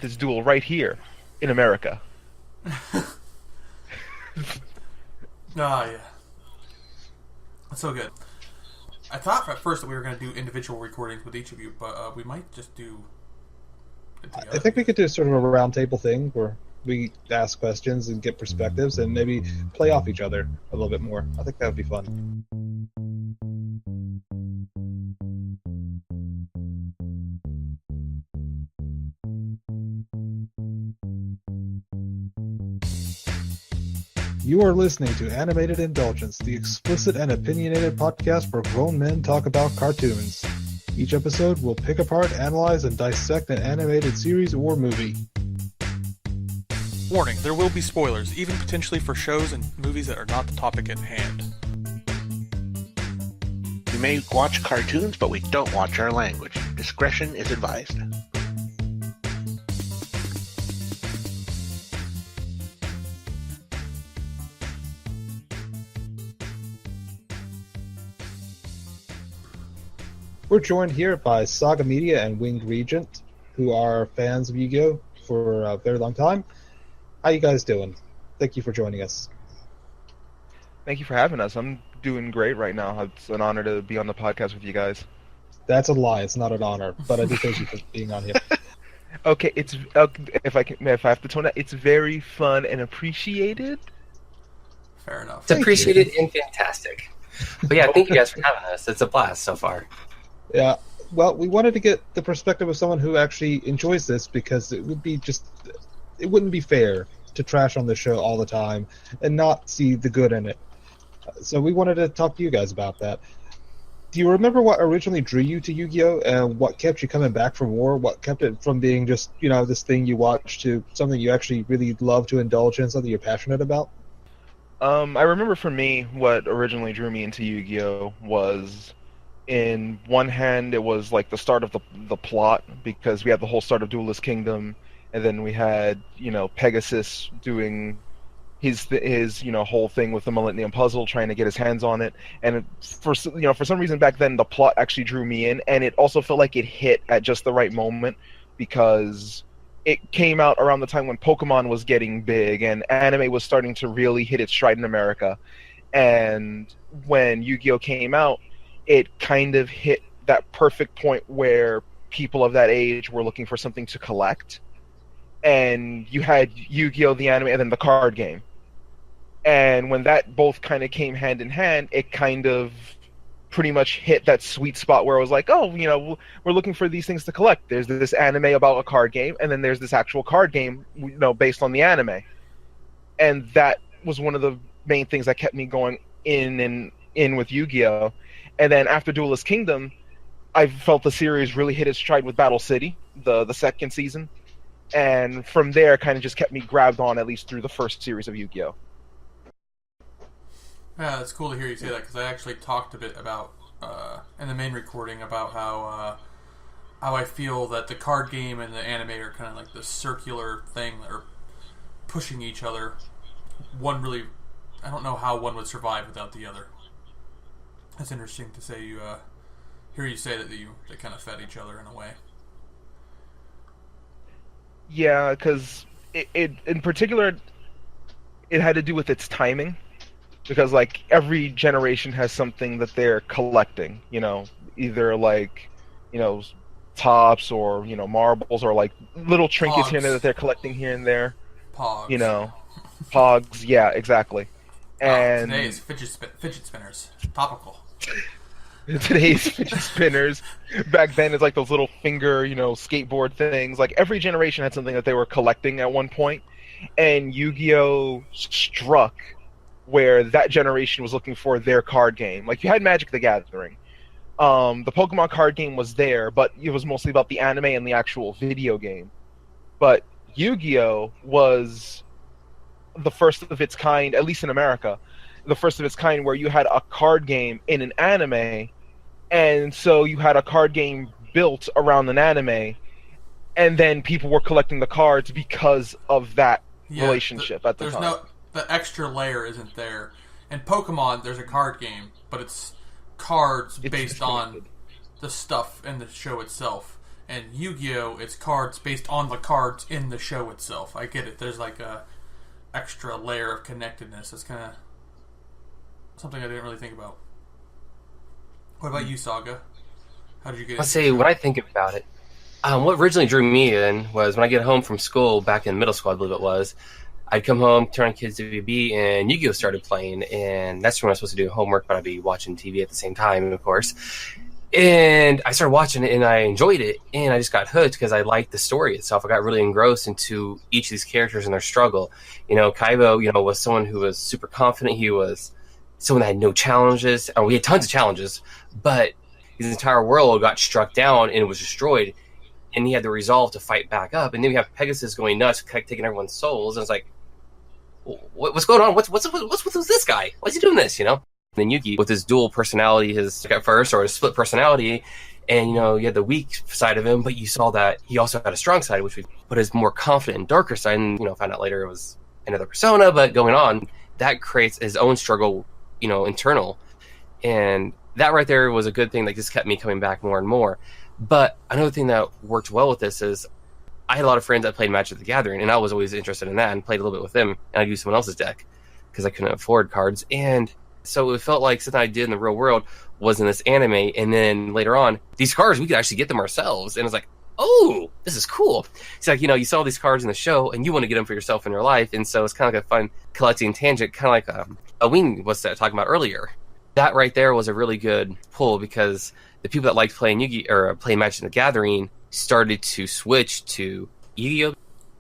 this duel right here in America. Yeah. That's so good. I thought at first that we were going to do individual recordings with each of you, but we might just do it together. I think we could do sort of a roundtable thing where we ask questions and get perspectives and maybe play off each other a little bit more. I think that would be fun. You are listening to Animated Indulgence, the explicit and opinionated podcast where grown men talk about cartoons. Each episode will pick apart, analyze, and dissect an animated series or movie. Warning, there will be spoilers, even potentially for shows and movies that are not the topic at hand. We may watch cartoons, but we don't watch our language. Discretion is advised. We're joined here by SagaMedia and WingedRegent, who are fans of Yu-Gi-Oh! For a very long time. How you guys doing? Thank you for joining us. Thank you for having us. I'm doing great right now. It's an honor to be on the podcast with you guys. That's a lie. It's not an honor, but I do thank you for being on here. Okay, it's if I have to tone that, it's very fun and appreciated. Fair enough. It's appreciated and fantastic. But yeah, thank you guys for having us. It's a blast so far. Yeah, well, we wanted to get the perspective of someone who actually enjoys this because it wouldn't be fair to trash on the show all the time and not see the good in it. So we wanted to talk to you guys about that. Do you remember what originally drew you to Yu-Gi-Oh! And what kept you coming back for more? What kept it from being just, this thing you watch to something you actually really love to indulge in, something you're passionate about? I remember for me, what originally drew me into Yu-Gi-Oh! Was, in one hand, it was like the start of the plot, because we had the whole start of Duelist Kingdom, and then we had, Pegasus doing his whole thing with the Millennium Puzzle, trying to get his hands on it, and for some reason back then the plot actually drew me in, and it also felt like it hit at just the right moment, because it came out around the time when Pokemon was getting big and anime was starting to really hit its stride in America, and when Yu-Gi-Oh! Came out, it kind of hit that perfect point where people of that age were looking for something to collect. And you had Yu-Gi-Oh! The anime and then the card game. And when that both kind of came hand in hand, it kind of pretty much hit that sweet spot where it was like, oh, we're looking for these things to collect. There's this anime about a card game, and then there's this actual card game, based on the anime. And that was one of the main things that kept me going in with Yu-Gi-Oh! And then after Duelist Kingdom, I felt the series really hit its stride with Battle City, the second season. And from there, kind of just kept me grabbed on, at least through the first series of Yu-Gi-Oh! Yeah, it's cool to hear you say that, because I actually talked a bit about, in the main recording, about how I feel that the card game and the anime are kind of like this circular thing that are pushing each other. I don't know how one would survive without the other. It's interesting to say hear you say that they kind of fed each other in a way. Yeah, because it in particular, it had to do with its timing. Because, every generation has something that they're collecting, either, tops or, marbles or, little trinkets Pogs. here and there that they're collecting here and there. Pogs. Pogs, yeah, exactly. And today's fidget spinners. Topical. Today's fidget spinners. Back then, it's like those little finger, skateboard things. Every generation had something that they were collecting at one point, and Yu-Gi-Oh! Struck where that generation was looking for their card game. You had Magic the Gathering. The Pokemon card game was there, but it was mostly about the anime and the actual video game. But Yu-Gi-Oh! Was the first of its kind, at least in America, the first of its kind where you had a card game in an anime, and so you had a card game built around an anime, and then people were collecting the cards because of that relationship at the time. The extra layer isn't there. In Pokemon, there's a card game, but it's cards based on the stuff in the show itself. And Yu-Gi-Oh! It's cards based on the cards in the show itself. I get it. There's like a extra layer of connectedness. That's kind of something I didn't really think about. What about you, Saga? How did you get? Let's say when I think about it, what originally drew me in was when I get home from school back in middle school, I believe it was. I'd come home, turn on Kids WB, and Yu-Gi-Oh! Started playing, and that's when I was supposed to do homework, but I'd be watching TV at the same time, of course. And I started watching it, and I enjoyed it, and I just got hooked because I liked the story itself. I got really engrossed into each of these characters and their struggle. Kaibo, was someone who was super confident. He was someone that had no challenges. We had tons of challenges, but his entire world got struck down and it was destroyed, and he had the resolve to fight back up. And then we have Pegasus going nuts, taking everyone's souls, and it's like, what's going on? What's with this guy? Why's he doing this? And then Yugi with his dual personality, his split personality, and you had the weak side of him, but you saw that he also had a strong side, but his more confident and darker side. And found out later it was another persona, but going on, that creates his own struggle, internal, and that right there was a good thing that just kept me coming back more and more. But another thing that worked well with this is I had a lot of friends that played Magic the Gathering, and I was always interested in that and played a little bit with them, and I'd use someone else's deck because I couldn't afford cards. And so it felt like something I did in the real world was in this anime, and then later on, these cards, we could actually get them ourselves. And it's like, oh, this is cool. It's like, you saw these cards in the show, and you want to get them for yourself in your life, and so it's kind of like a fun collecting tangent, kind of like a Wing was talking about earlier. That right there was a really good pull because the people that liked playing Yu-Gi or playing Magic the Gathering started to switch to Yu-Gi-Oh!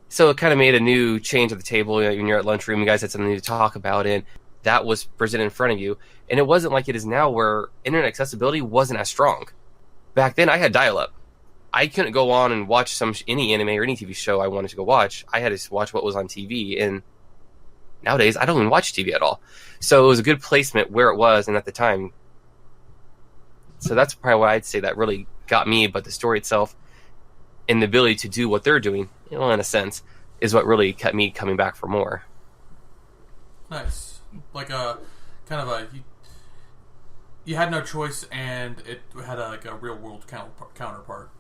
So it kind of made a new change at the table. When you're at lunchroom, you guys had something to talk about, and that was presented in front of you. And it wasn't like it is now where internet accessibility wasn't as strong. Back then, I had dial-up. I couldn't go on and watch any anime or any TV show I wanted to go watch. I had to watch what was on TV, and nowadays, I don't even watch TV at all. So it was a good placement where it was and at the time. So that's probably why I'd say that really got me, but the story itself and the ability to do what they're doing, in a sense, is what really kept me coming back for more. Nice. Like a kind of a you had no choice, and it had a real world counterpart.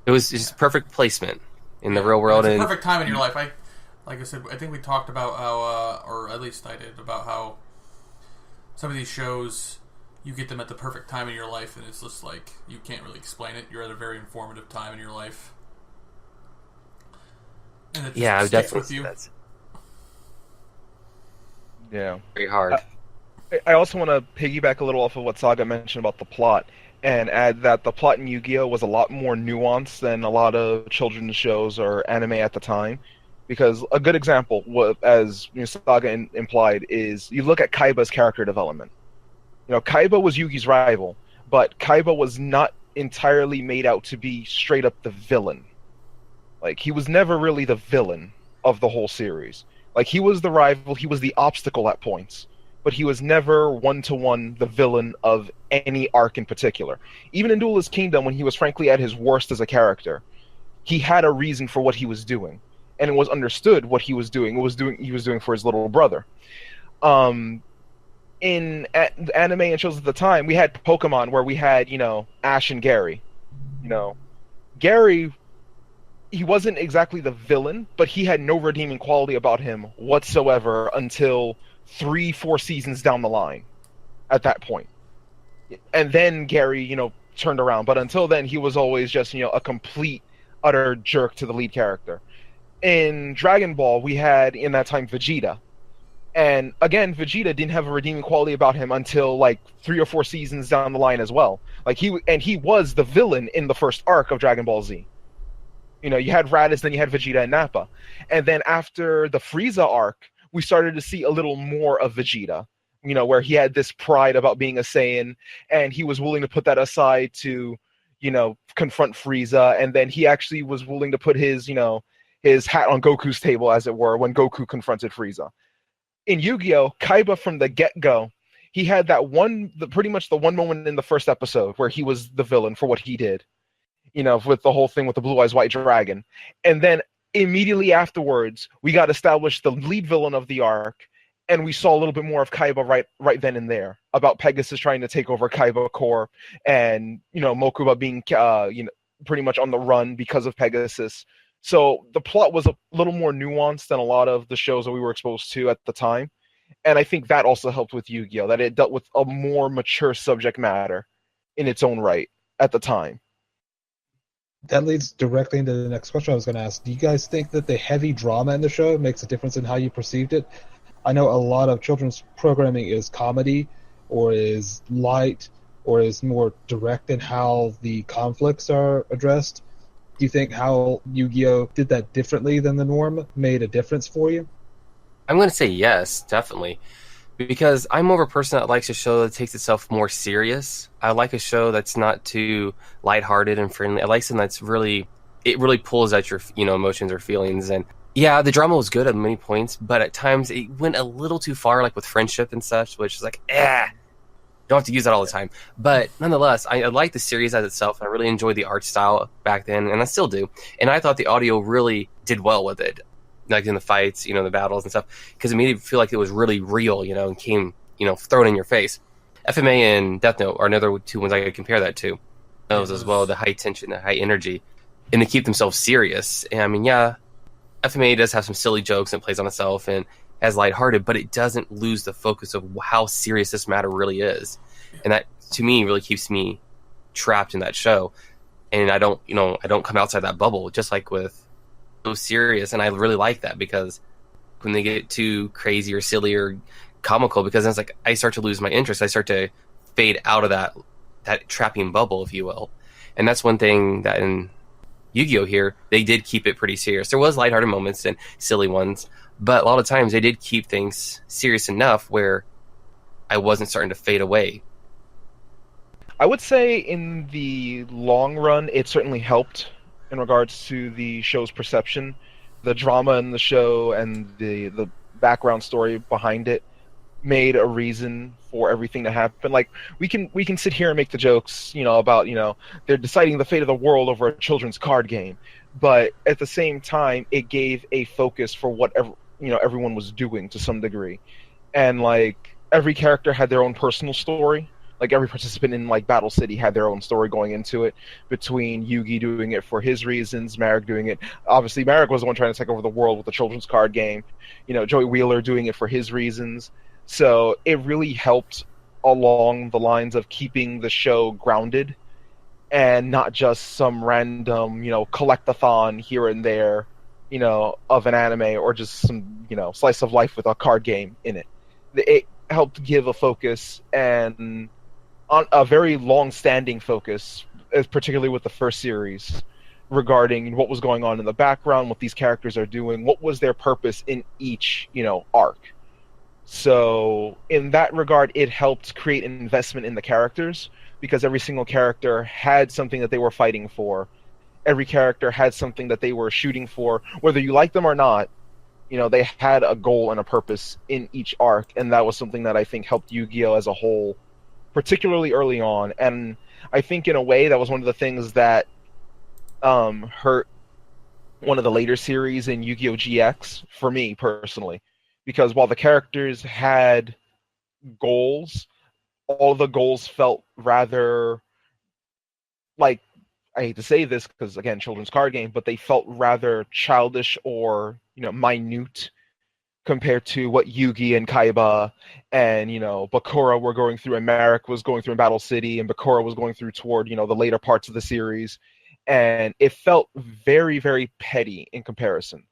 It was just perfect placement in the real world. It's a perfect time in your life. Like I said, I think we talked about how, or at least I did, about how some of these shows, you get them at the perfect time in your life, and it's just like, you can't really explain it. You're at a very informative time in your life. And it just sticks with you. Yeah. Very hard. I also want to piggyback a little off of what Saga mentioned about the plot, and add that the plot in Yu-Gi-Oh! Was a lot more nuanced than a lot of children's shows or anime at the time. Because a good example, as Saga implied, is you look at Kaiba's character development. Kaiba was Yugi's rival, but Kaiba was not entirely made out to be straight up the villain. Like, he was never really the villain of the whole series. Like, he was the rival, he was the obstacle at points, but he was never one-to-one the villain of any arc in particular. Even in Duelist Kingdom, when he was frankly at his worst as a character, he had a reason for what he was doing. And it was understood what he was doing. He was doing for his little brother. In anime and shows at the time, we had Pokemon where we had, Ash and Gary. Gary, he wasn't exactly the villain, but he had no redeeming quality about him whatsoever until 3-4 seasons down the line at that point. And then Gary, turned around. But until then, he was always just, a complete, utter jerk to the lead character. In Dragon Ball, we had, in that time, Vegeta. And, again, Vegeta didn't have a redeeming quality about him until, 3 or 4 seasons down the line as well. He was the villain in the first arc of Dragon Ball Z. You had Raditz, then you had Vegeta and Nappa. And then after the Frieza arc, we started to see a little more of Vegeta. Where he had this pride about being a Saiyan, and he was willing to put that aside to, confront Frieza. And then he actually was willing to put his hat on Goku's table, as it were, when Goku confronted Frieza. In Yu-Gi-Oh!, Kaiba from the get-go, he had pretty much the one moment in the first episode where he was the villain for what he did, with the whole thing with the Blue Eyes White Dragon. And then immediately afterwards, we got established the lead villain of the arc, and we saw a little bit more of Kaiba right then and there about Pegasus trying to take over Kaiba Corps, and Mokuba being pretty much on the run because of Pegasus. So the plot was a little more nuanced than a lot of the shows that we were exposed to at the time, and I think that also helped with Yu-Gi-Oh! That it dealt with a more mature subject matter in its own right at the time. That leads directly into the next question I was going to ask. Do you guys think that the heavy drama in the show makes a difference in how you perceived it? I know a lot of children's programming is comedy, or is light, or is more direct in how the conflicts are addressed. Do you think how Yu-Gi-Oh! Did that differently than the norm made a difference for you? I'm going to say yes, definitely. Because I'm more of a person that likes a show that takes itself more serious. I like a show that's not too lighthearted and friendly. I like something that's really pulls at your emotions or feelings. And yeah, the drama was good at many points, but at times it went a little too far, like with friendship and such, which is like, don't have to use that all the time. But nonetheless, I like the series as itself. I really enjoyed the art style back then, and I still do. And I thought the audio really did well with it, like in the fights, the battles and stuff, because it made it feel like it was really real, and came, thrown in your face. FMA and Death Note are another two ones I could compare that to. Those as well, the high tension, the high energy, and they keep themselves serious. And I mean, yeah, FMA does have some silly jokes and plays on itself and as lighthearted, but it doesn't lose the focus of how serious this matter really is. And that, to me, really keeps me trapped in that show. And I don't come outside that bubble, just like with so serious. And I really like that, because when they get too crazy or silly or comical, because then it's like I start to lose my interest. I start to fade out of that trapping bubble, if you will. And that's one thing that in Yu-Gi-Oh! Here, they did keep it pretty serious. There was lighthearted moments and silly ones, but a lot of times they did keep things serious enough where I wasn't starting to fade away. I would say in the long run, it certainly helped in regards to the show's perception. The drama in the show and the background story behind it made a reason for everything to happen. Like, we can sit here and make the jokes, about, they're deciding the fate of the world over a children's card game, but at the same time, it gave a focus for whatever, everyone was doing to some degree. And, like, every character had their own personal story. Like, every participant in, like, Battle City had their own story going into it, between Yugi doing it for his reasons, Marek doing it. Obviously, Marek was the one trying to take over the world with the children's card game. Joey Wheeler doing it for his reasons. So it really helped along the lines of keeping the show grounded and not just some random, collect-a-thon here and there, of an anime, or just some, slice of life with a card game in it. It helped give a focus, and on a very long-standing focus, particularly with the first series, regarding what was going on in the background, what these characters are doing, what was their purpose in each, arc. So in that regard, it helped create an investment in the characters, because every single character had something that they were fighting for. Every character had something that they were shooting for, whether you like them or not. They had a goal and a purpose in each arc, and that was something that I think helped Yu-Gi-Oh! As a whole, particularly early on. And I think in a way that was one of the things that hurt one of the later series in Yu-Gi-Oh! GX, for me personally. Because while the characters had goals, all the goals felt rather, like, I hate to say this because, again, children's card game, but they felt rather childish or, minute compared to what Yugi and Kaiba and, Bakura were going through, and Marek was going through in Battle City, and Bakura was going through toward, the later parts of the series. And it felt very, very petty in comparison.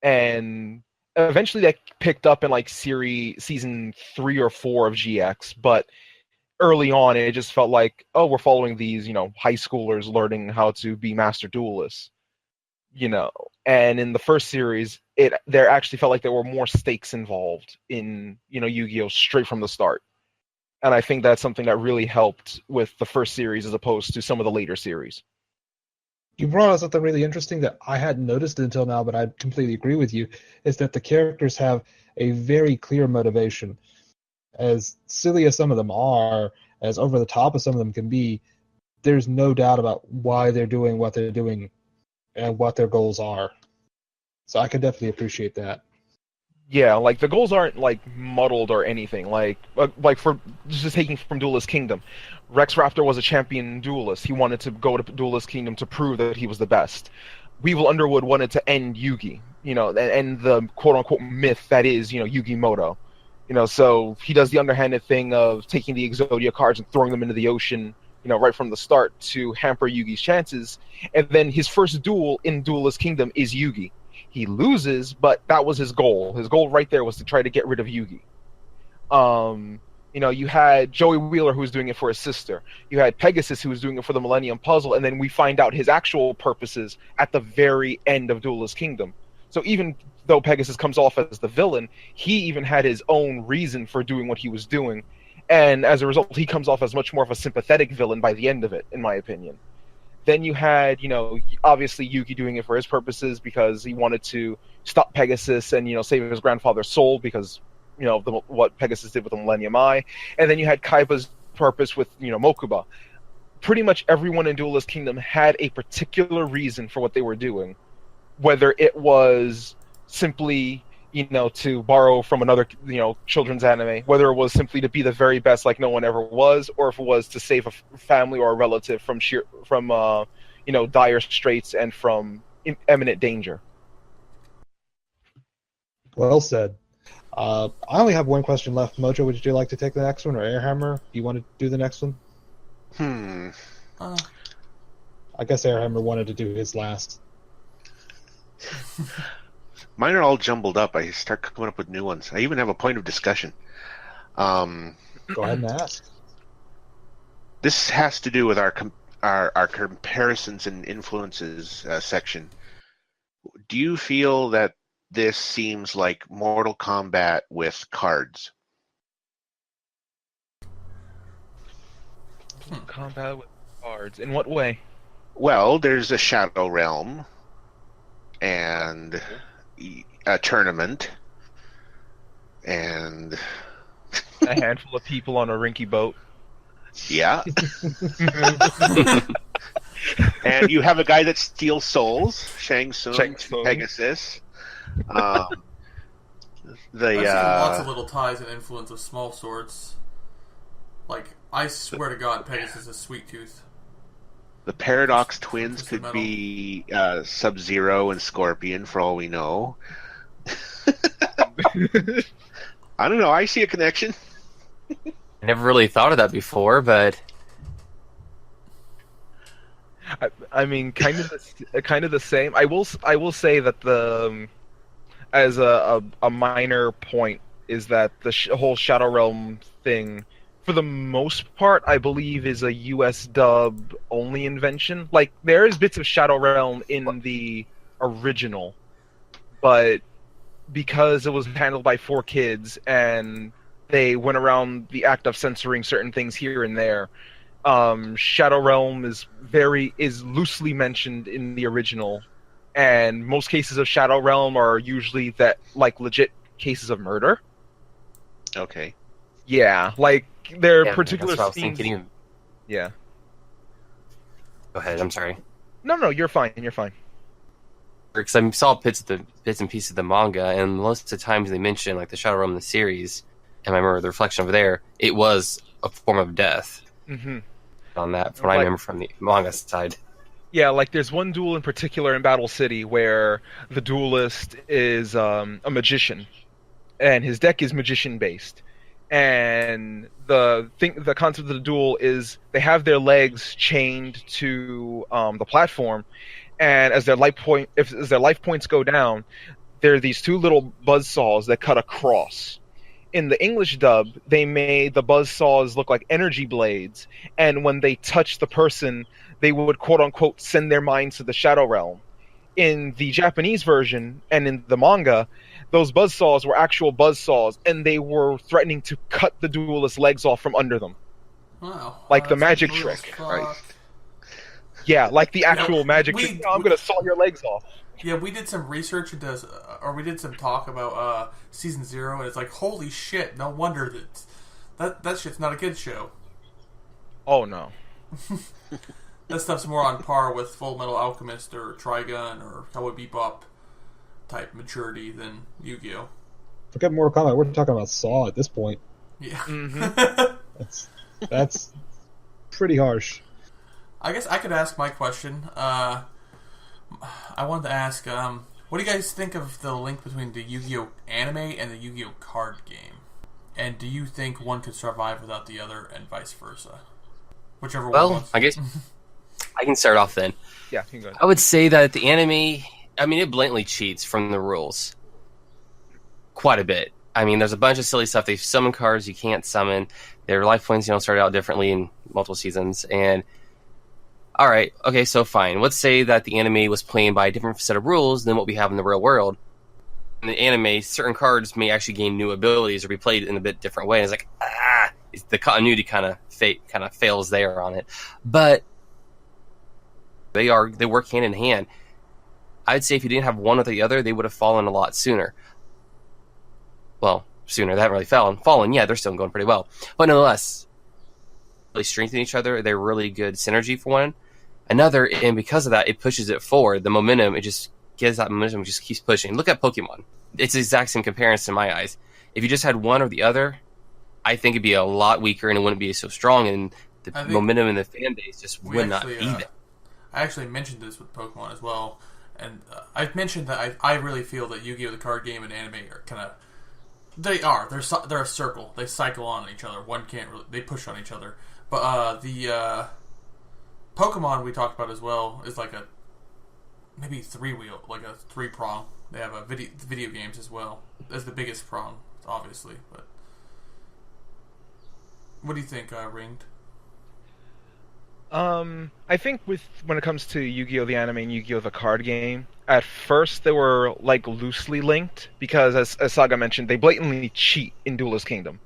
And eventually that picked up in, like, season 3 or 4 of GX, but early on it just felt like, oh, we're following these, high schoolers learning how to be master duelists, and in the first series, there actually felt like there were more stakes involved in, Yu-Gi-Oh! Straight from the start. And I think that's something that really helped with the first series as opposed to some of the later series. You brought up something really interesting that I hadn't noticed until now, but I completely agree with you, is that the characters have a very clear motivation. As silly as some of them are, as over the top as some of them can be, there's no doubt about why they're doing what they're doing and what their goals are. So I can definitely appreciate that. Yeah, like the goals aren't like muddled or anything. Like for just taking from Duelist Kingdom, Rex Raptor was a champion duelist. He wanted to go to Duelist Kingdom to prove that he was the best. Weevil Underwood wanted to end Yugi, and the quote unquote myth that is, Yugi Moto. So he does the underhanded thing of taking the Exodia cards and throwing them into the ocean, right from the start to hamper Yugi's chances. And then his first duel in Duelist Kingdom is Yugi. He loses, but that was his goal. His goal right there was to try to get rid of Yugi. You had Joey Wheeler who was doing it for his sister. You had Pegasus who was doing it for the Millennium Puzzle, and then we find out his actual purposes at the very end of Duelist Kingdom. So even though Pegasus comes off as the villain, he even had his own reason for doing what he was doing. And as a result, he comes off as much more of a sympathetic villain by the end of it, in my opinion. Then you had, obviously Yugi doing it for his purposes because he wanted to stop Pegasus and, save his grandfather's soul because, what Pegasus did with the Millennium Eye. And then you had Kaiba's purpose with, Mokuba. Pretty much everyone in Duelist Kingdom had a particular reason for what they were doing. Whether it was simply, to borrow from another, children's anime, whether it was simply to be the very best like no one ever was, or if it was to save a family or a relative from dire straits and from imminent danger. Well said. I only have one question left. Mojo, would you like to take the next one, or Airhammer? Do you want to do the next one? I guess Airhammer wanted to do his last. Mine are all jumbled up. I start coming up with new ones. I even have a point of discussion. Go ahead and ask. This has to do with our comparisons and influences section. Do you feel that this seems like Mortal Kombat with cards? Combat with cards. In what way? Well, there's a Shadow Realm and a tournament and a handful of people on a rinky boat. Yeah. And you have a guy that steals souls, Shang Tsung, Pegasus. I've seen lots of little ties and influence of small sorts. Like, I swear to God, Pegasus is Sweet Tooth. The Paradox Twins could be Sub-Zero and Scorpion, for all we know. I don't know. I see a connection. I never really thought of that before, but I mean, kind of the same. I will say that as a minor point is that the whole Shadow Realm thing, for the most part, I believe is a US dub only invention. Like, there is bits of Shadow Realm in the original, but because it was handled by 4Kids and they went around the act of censoring certain things here and there, Shadow Realm is loosely mentioned in the original, and most cases of Shadow Realm are usually legit cases of murder. Okay. Yeah, like there are particular that's what I was scenes. thinking. Yeah. Go ahead. I'm sorry. No, you're fine. You're fine. Because I saw bits and pieces of the manga, and most of the times they mention like the Shadow Realm in the series, and I remember the reflection over there. It was a form of death. Mm-hmm. On that, from what I remember from the manga side. Yeah, like there's one duel in particular in Battle City where the duelist is a magician, and his deck is magician based. And the concept of the duel is they have their legs chained to the platform, and as their life points go down, there are these two little buzzsaws that cut across. In the English dub, they made the buzzsaws look like energy blades, and when they touched the person, they would quote-unquote send their minds to the Shadow Realm. In the Japanese version, and in the manga, those buzzsaws were actual buzzsaws, and they were threatening to cut the duelist's legs off from under them. Wow. Like the magic trick. Right. Yeah, like the actual magic trick. I'm going to saw your legs off. Yeah, we did some research into, or we did some talk about Season 0, and it's like, holy shit, no wonder that shit's not a kid's show. Oh, no. That stuff's more on par with Full Metal Alchemist or Trigun or Cowboy Bebop type maturity than Yu-Gi-Oh! Forget Mortal Kombat. We're talking about Saw at this point. Yeah. Mm-hmm. That's pretty harsh. I guess I could ask my question. I wanted to ask, what do you guys think of the link between the Yu-Gi-Oh anime and the Yu-Gi-Oh card game? And do you think one could survive without the other, and vice versa? Whichever one. Well, I guess I can start off then. Yeah, you can go ahead. I would say that the anime, I mean, it blatantly cheats from the rules quite a bit. I mean, there's a bunch of silly stuff. They summon cards you can't summon. Their life points, start out differently in multiple seasons. And all right, okay, so fine. Let's say that the anime was playing by a different set of rules than what we have in the real world. In the anime, certain cards may actually gain new abilities or be played in a bit different way. It's like, the continuity kind of fails there on it. But they work hand in hand. I'd say if you didn't have one or the other, they would have fallen a lot sooner. Well, sooner. They haven't really fallen. Yeah, they're still going pretty well. But nonetheless, really strengthen each other. They're really good synergy for one another, and because of that, it pushes it forward. The momentum, it just gives that momentum, just keeps pushing. Look at Pokemon. It's the exact same comparison in my eyes. If you just had one or the other, I think it'd be a lot weaker and it wouldn't be so strong, and the momentum in the fan base just would not be there. I actually mentioned this with Pokemon as well, and I've mentioned that I really feel that Yu-Gi-Oh! The card game and anime are kind of... They're a circle. They cycle on each other. One can't really... They push on each other. But the Pokemon we talked about as well is like a... Maybe three-wheel, like a three-prong. They have a video games as well. That's the biggest prong, obviously. But what do you think, Ringed? I think when it comes to Yu-Gi-Oh! The anime and Yu-Gi-Oh! The card game, at first they were like loosely linked because, as Saga mentioned, they blatantly cheat in Duelist Kingdom.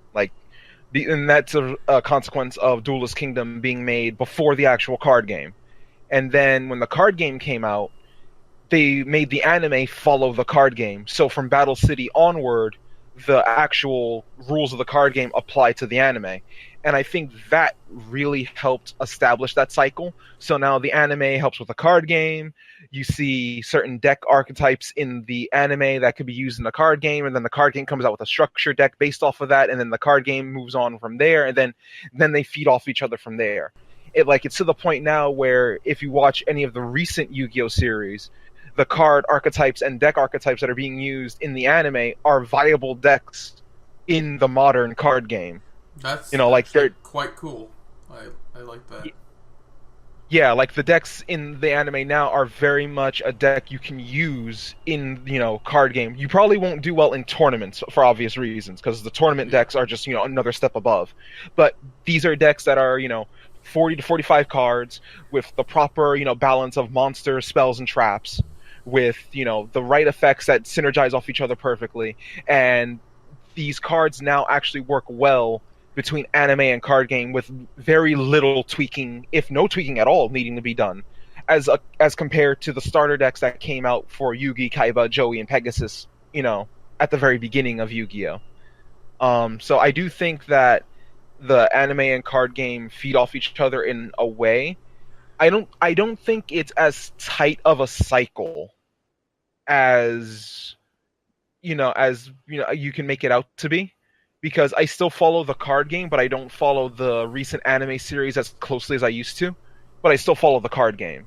And that's a consequence of Duelist Kingdom being made before the actual card game. And then when the card game came out, they made the anime follow the card game. So from Battle City onward, the actual rules of the card game apply to the anime. And I think that really helped establish that cycle. So now the anime helps with the card game. You see certain deck archetypes in the anime that could be used in the card game, and then the card game comes out with a structure deck based off of that, and then the card game moves on from there, and then they feed off each other from there. It's to the point now where if you watch any of the recent Yu-Gi-Oh! Series, the card archetypes and deck archetypes that are being used in the anime are viable decks in the modern card game. That's they're quite cool. I like that. Yeah, like the decks in the anime now are very much a deck you can use in card game. You probably won't do well in tournaments for obvious reasons because the tournament decks are just another step above. But these are decks that are 40 to 45 cards with the proper balance of monsters, spells, and traps, with the right effects that synergize off each other perfectly, and these cards now actually work well between anime and card game with very little tweaking, if no tweaking at all, needing to be done, as compared to the starter decks that came out for Yugi, Kaiba, Joey, and Pegasus, at the very beginning of Yu-Gi-Oh! So I do think that the anime and card game feed off each other in a way. I don't think it's as tight of a cycle as you can make it out to be, because I still follow the card game, but I don't follow the recent anime series as closely as I used to. But I still follow the card game.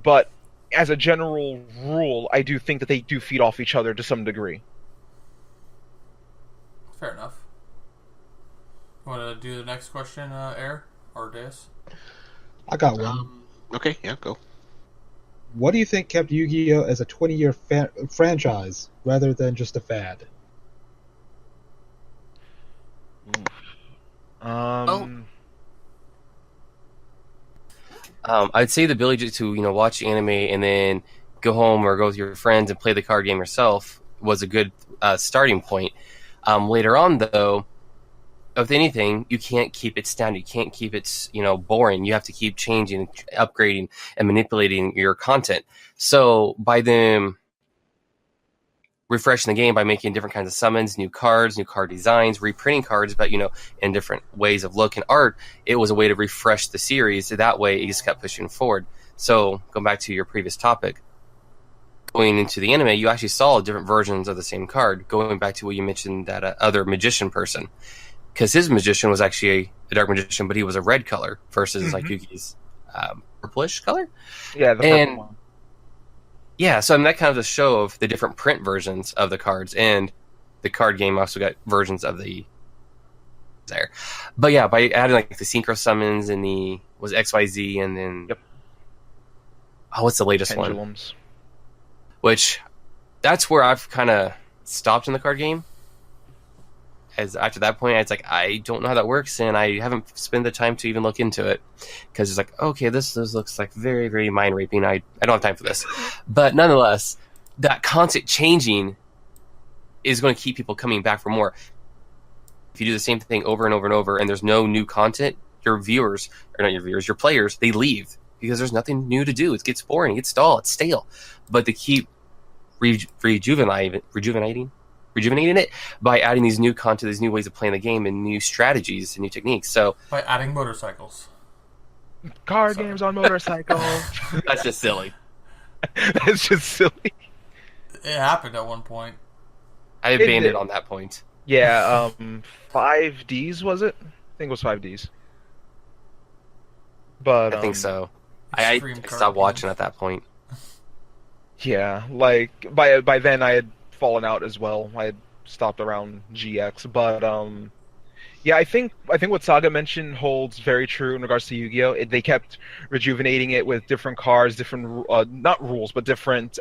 But as a general rule, I do think that they do feed off each other to some degree. Fair enough. Want to do the next question, Air or Dais? I got one. Okay, yeah, go. What do you think kept Yu-Gi-Oh! As a 20-year franchise rather than just a fad? I'd say the ability to watch anime and then go home or go with your friends and play the card game yourself was a good starting point. Later on, though, with anything, you can't keep it standard. You can't keep it boring. You have to keep changing, upgrading, and manipulating your content. So by them refreshing the game by making different kinds of summons, new cards, new card designs, reprinting cards, but in different ways of look and art, it was a way to refresh the series. That way, it just kept pushing forward. So going back to your previous topic, going into the anime, you actually saw different versions of the same card, going back to what you mentioned, that other magician person. Because his magician was actually a dark magician, but he was a red color versus like Yugi's purplish color. Yeah, the purple one. Yeah, so I mean, that kind of just show of the different print versions of the cards, and the card game also got versions of the there. But yeah, by adding like the synchro summons and the was XYZ, and then what's the latest Pendulums. one? Which that's where I've kind of stopped in the card game. As after that point, it's like I don't know how that works, and I haven't spent the time to even look into it because it's like, okay, this looks like very, very mind raping. I don't have time for this, but nonetheless, that constant changing is going to keep people coming back for more. If you do the same thing over and over and over, and there's no new content, your players, they leave because there's nothing new to do. It gets boring, it gets dull, it's stale. But to keep rejuvenating it by adding these new content, these new ways of playing the game, and new strategies and new techniques. So by adding motorcycles, card games on motorcycles. That's just silly. That's just silly. It happened at one point. I abandoned on that point. Yeah, 5Ds was it? I think it was 5Ds. But I think so. I stopped watching at that point. Yeah, like by then I had fallen out as well. I had stopped around GX, but yeah, I think what Saga mentioned holds very true in regards to Yu-Gi-Oh! They kept rejuvenating it with different cards, different not rules, but different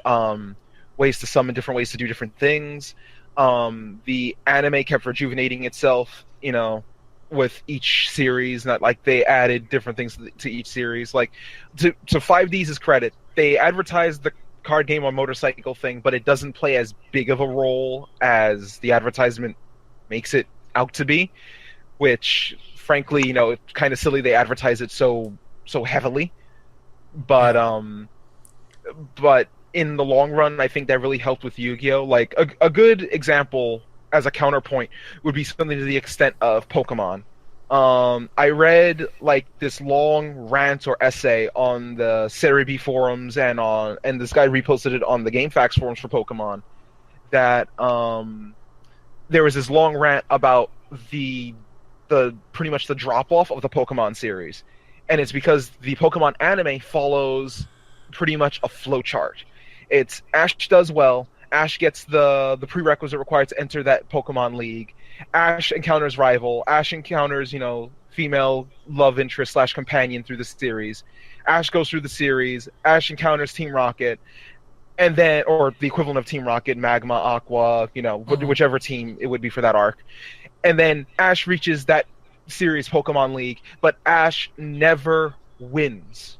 ways to summon, different ways to do different things. The anime kept rejuvenating itself, you know, with each series. Not like they added different things to each series. Like to 5D's credit, they advertised the card game on motorcycle thing, but it doesn't play as big of a role as the advertisement makes it out to be, which frankly, you know, it's kind of silly they advertise it so heavily, but in the long run, I think that really helped with Yu-Gi-Oh! Like a good example as a counterpoint would be something to the extent of Pokemon. I read like this long rant or essay on the Cerebi forums and this guy reposted it on the GameFAQs forums for Pokemon, that there was this long rant about the pretty much the drop off of the Pokemon series, and it's because the Pokemon anime follows pretty much a flowchart. It's Ash does well. Ash gets the prerequisite required to enter that Pokemon League. Ash encounters rival. Ash encounters, you know, female love interest / companion through the series. Ash goes through the series. Ash encounters Team Rocket, and then, or the equivalent of Team Rocket, Magma, Aqua, you know, whichever team it would be for that arc. And then Ash reaches that series Pokemon League, but Ash never wins.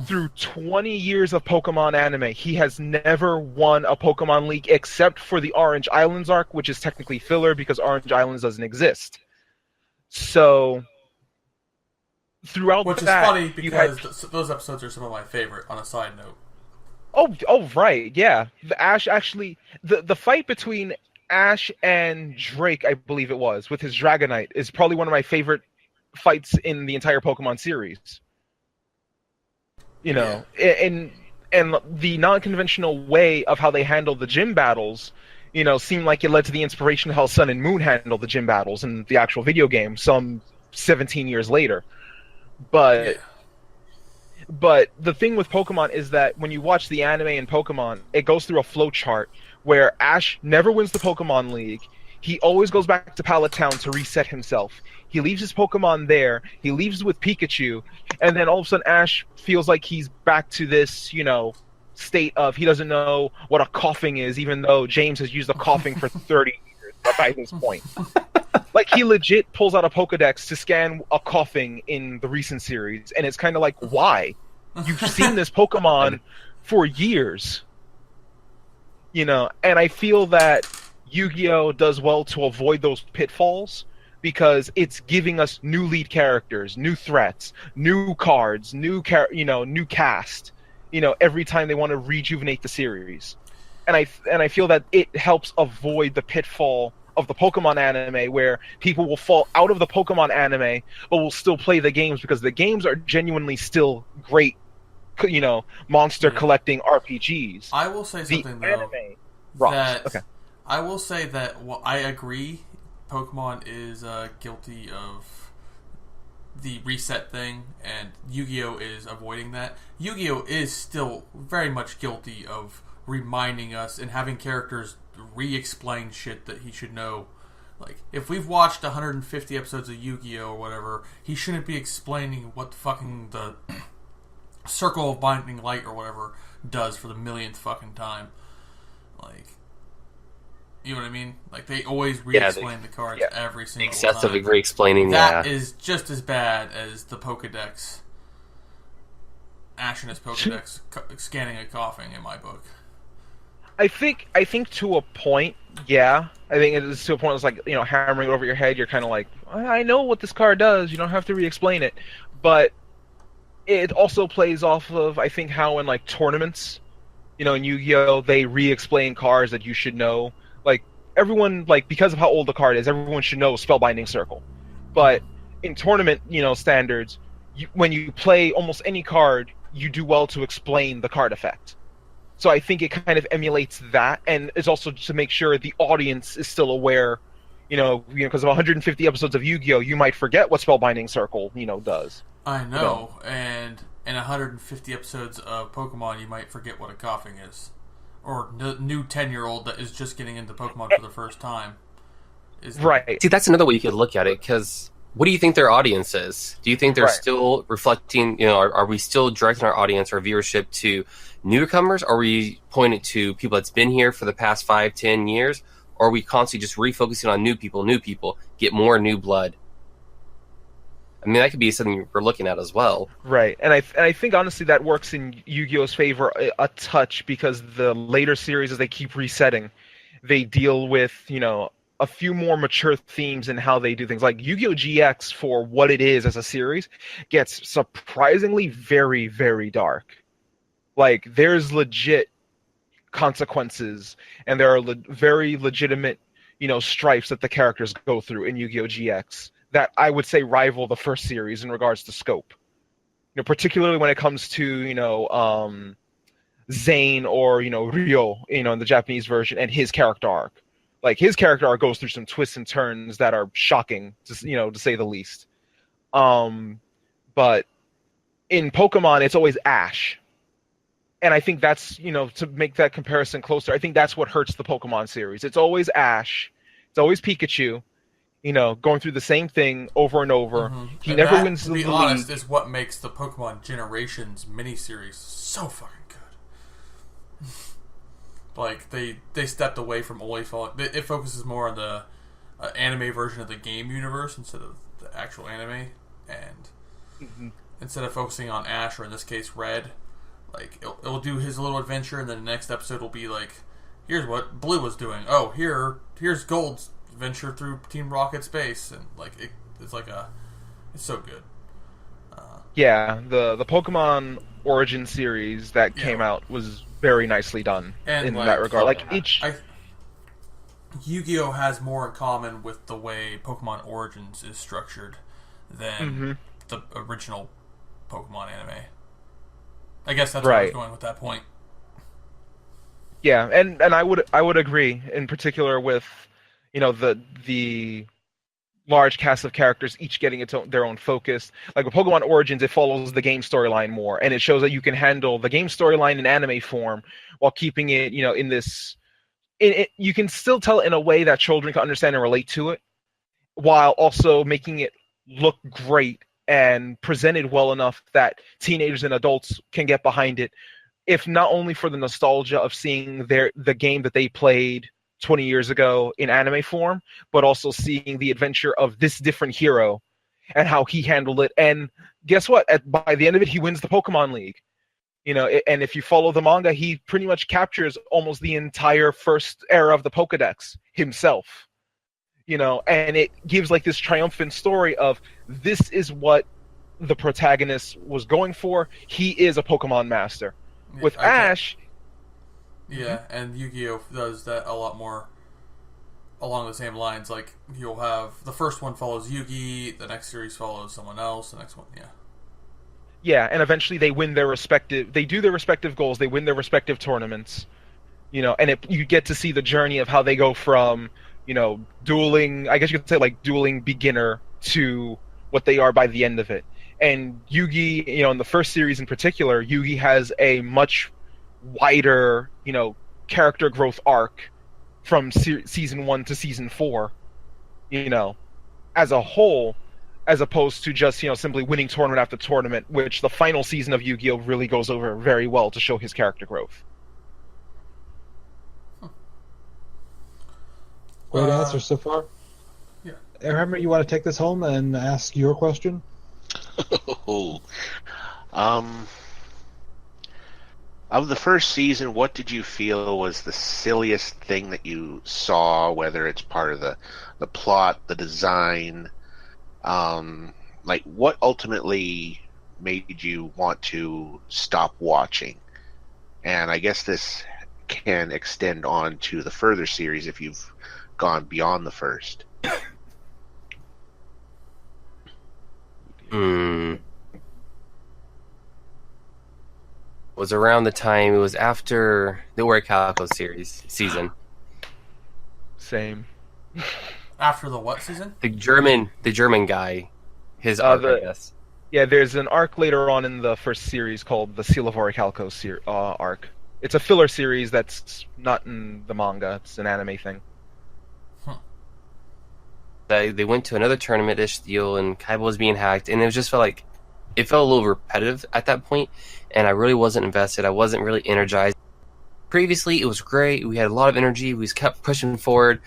Through 20 years of Pokemon anime, he has never won a Pokemon League except for the Orange Islands arc, which is technically filler because Orange Islands doesn't exist. So, throughout which that, is funny because those episodes are some of my favorite. On a side note. Oh, right, yeah. The fight between Ash and Drake, I believe it was, with his Dragonite, is probably one of my favorite fights in the entire Pokemon series. You know, and the non-conventional way of how they handle the gym battles, you know, seemed like it led to the inspiration of how Sun and Moon handle the gym battles in the actual video game some 17 years later. But the thing with Pokemon is that when you watch the anime in Pokemon, it goes through a flowchart where Ash never wins the Pokemon League. He always goes back to Pallet Town to reset himself. He leaves his Pokemon there. He leaves with Pikachu, and then all of a sudden Ash feels like he's back to this, you know, state of he doesn't know what a coughing is, even though James has used a coughing for 30 years by this point. Like, he legit pulls out a Pokedex to scan a coughing in the recent series, and it's kind of like, why? You've seen this Pokemon for years. You know, and I feel that Yu-Gi-Oh! Does well to avoid those pitfalls, because it's giving us new lead characters, new threats, new cards, new cast, you know, every time they want to rejuvenate the series. And I feel that it helps avoid the pitfall of the Pokemon anime, where people will fall out of the Pokemon anime but will still play the games because the games are genuinely still great monster collecting RPGs. I will say The something though. anime rocks. That Okay. I will say that I agree. Pokemon is guilty of the reset thing, and Yu-Gi-Oh is avoiding that. Yu-Gi-Oh is still very much guilty of reminding us and having characters re-explain shit that he should know. Like, if we've watched 150 episodes of Yu-Gi-Oh or whatever, he shouldn't be explaining what the fucking the Circle of Binding Light or whatever does for the millionth fucking time. Like, you know what I mean? Like, they always re-explain the cards every single time. Excessively re-explaining, That is just as bad as the Pokedex. Ash and his Pokedex scanning and coughing in my book. I think to a point, yeah. I think it is to a point. It's like, hammering it over your head. You're kind of like, I know what this card does. You don't have to re-explain it. But it also plays off of, I think, how in like tournaments, in Yu-Gi-Oh, they re-explain cards that you should know. Like, everyone, like, because of how old the card is, everyone should know Spellbinding Circle. But in tournament, standards, when you play almost any card, you do well to explain the card effect. So I think it kind of emulates that, and it's also to make sure the audience is still aware, because of 150 episodes of Yu-Gi-Oh, you might forget what Spellbinding Circle, does. I know, and in 150 episodes of Pokemon, you might forget what a coughing is. Or the new 10-year-old that is just getting into Pokemon for the first time. Right. See, that's another way you could look at it, because what do you think their audience is? Do you think they're still reflecting, are we still directing our audience, our viewership to newcomers? Or are we pointing to people that's been here for the past 5-10 years? Or are we constantly just refocusing on new people, get more new blood? I mean, that could be something we're looking at as well. Right, and I think honestly that works in Yu-Gi-Oh's favor a touch, because the later series, as they keep resetting, they deal with, a few more mature themes in how they do things. Like Yu-Gi-Oh! GX, for what it is as a series, gets surprisingly very, very dark. Like, there's legit consequences, and there are very legitimate, strifes that the characters go through in Yu-Gi-Oh! GX that I would say rival the first series in regards to scope. Particularly when it comes to, Zane or, Ryo, in the Japanese version, and his character arc. Like, his character arc goes through some twists and turns that are shocking, to say the least. But in Pokemon, it's always Ash. And I think that's, to make that comparison closer, I think that's what hurts the Pokemon series. It's always Ash. It's always Pikachu, going through the same thing over and over. Mm-hmm. He never wins the league. To be honest, is what makes the Pokemon Generations miniseries so fucking good. Like, they stepped away from only it focuses more on the anime version of the game universe instead of the actual anime, and instead of focusing on Ash, or in this case Red, like it'll do his little adventure, and then the next episode will be like, here's what Blue was doing. Oh, here's Gold's adventure through Team Rocket Space, and like it's so good. Yeah, the Pokemon Origin series that came out was very nicely done in that regard. Yu-Gi-Oh has more in common with the way Pokemon Origins is structured than the original Pokemon anime. I guess that's where I was going with that point. Yeah, and I would agree, in particular with the large cast of characters, each getting their own focus. Like with Pokemon Origins, it follows the game storyline more, and it shows that you can handle the game storyline in anime form while keeping it, in this. You can still tell it in a way that children can understand and relate to it, while also making it look great and presented well enough that teenagers and adults can get behind it, if not only for the nostalgia of seeing the game that they played 20 years ago in anime form, but also seeing the adventure of this different hero and how he handled it. And guess what? By the end of it, he wins the Pokemon League. And if you follow the manga, he pretty much captures almost the entire first era of the Pokedex himself. And it gives like this triumphant story of, this is what the protagonist was going for. He is a Pokemon master. With Ash... Yeah, and Yu-Gi-Oh! Does that a lot more along the same lines. Like, you'll have... The first one follows Yugi, the next series follows someone else, the next one, Yeah, and eventually they win their respective. They do their respective goals. They win their respective tournaments. And you get to see the journey of how they go from, dueling. I guess you could say like dueling beginner to what they are by the end of it. And Yugi, in the first series in particular, Yugi has a much wider, character growth arc from season 1 to season 4. As a whole, as opposed to just simply winning tournament after tournament, which the final season of Yu-Gi-Oh really goes over very well to show his character growth. Great answer so far. Yeah. Airhammer, you want to take this home and ask your question? Of the first season, what did you feel was the silliest thing that you saw, whether it's part of the plot, the design, like what ultimately made you want to stop watching? And I guess this can extend on to the further series if you've gone beyond the first. Was around the time, it was after the Warrior Calico season. Same. After the what season? The German guy, his arc, I guess. Yeah, there's an arc later on in the first series called the Seal of Orichalco arc. It's a filler series that's not in the manga. It's an anime thing. They went to another tournament-ish deal, and Kaiba was being hacked, and it felt a little repetitive at that point, and I really wasn't invested. I wasn't really energized. Previously, it was great. We had a lot of energy. We kept pushing forward.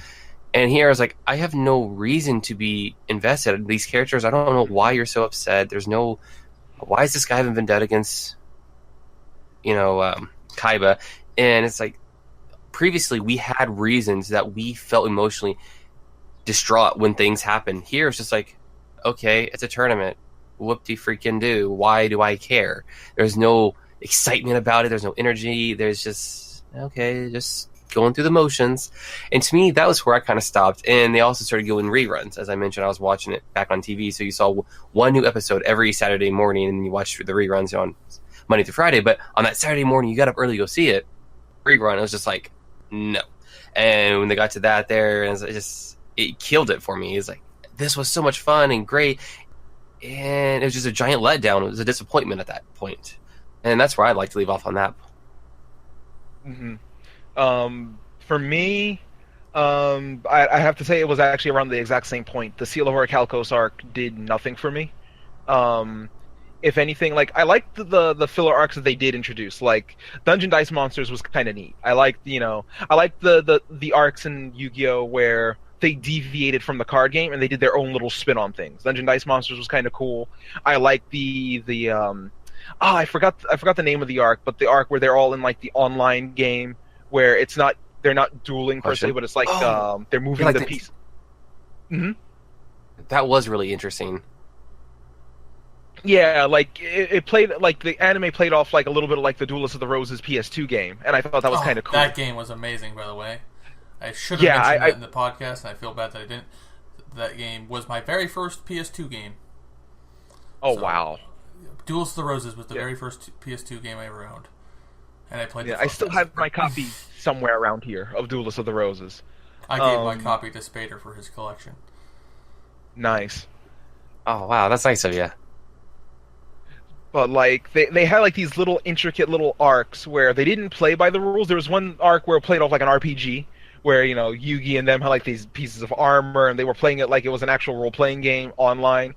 And here I was like, I have no reason to be invested in these characters. I don't know why you're so upset. Why is this guy having vendetta against, Kaiba? And it's like, previously we had reasons that we felt emotionally distraught when things happen. Here it's just like, okay, it's a tournament. Whoop-de-freaking-do. Why do I care? There's no excitement about it. There's no energy. There's just, okay, just going through the motions. And to me, that was where I kind of stopped. And they also started going reruns. As I mentioned, I was watching it back on TV, so you saw one new episode every Saturday morning, and you watched the reruns on Monday through Friday. But on that Saturday morning, you got up early to go see it. Rerun, it was just like, no. And when they got to that there, and it killed it for me. It's like, this was so much fun and great. And it was just a giant letdown. It was a disappointment at that point. And that's where I'd like to leave off on that. Mm-hmm. For me, I have to say it was actually around the exact same point. The Seal of Orichalcos arc did nothing for me. If anything, like, I liked the filler arcs that they did introduce. Like, Dungeon Dice Monsters was kind of neat. I liked the arcs in Yu-Gi-Oh! Where they deviated from the card game and they did their own little spin on things. Dungeon Dice Monsters was kind of cool. I like I forgot the name of the arc, but the arc where they're all in like the online game where they're not dueling per se, but it's like they're moving the piece. Mm-hmm. That was really interesting. Yeah, like it played like the anime played off like a little bit of like the Duelist of the Roses PS2 game, and I thought that was kind of cool. That game was amazing, by the way. I should have mentioned that in the podcast, and I feel bad that I didn't. That game was my very first PS2 game. Oh, wow. Duelist of the Roses was the very first PS2 game I ever owned. And I played I still have my copy somewhere around here of Duelist of the Roses. I gave my copy to Spader for his collection. Nice. Oh, wow, that's nice of you. But, like, they had, like, these little intricate little arcs where they didn't play by the rules. There was one arc where it played off like an RPG, where, Yugi and them had, like, these pieces of armor, and they were playing it like it was an actual role-playing game online.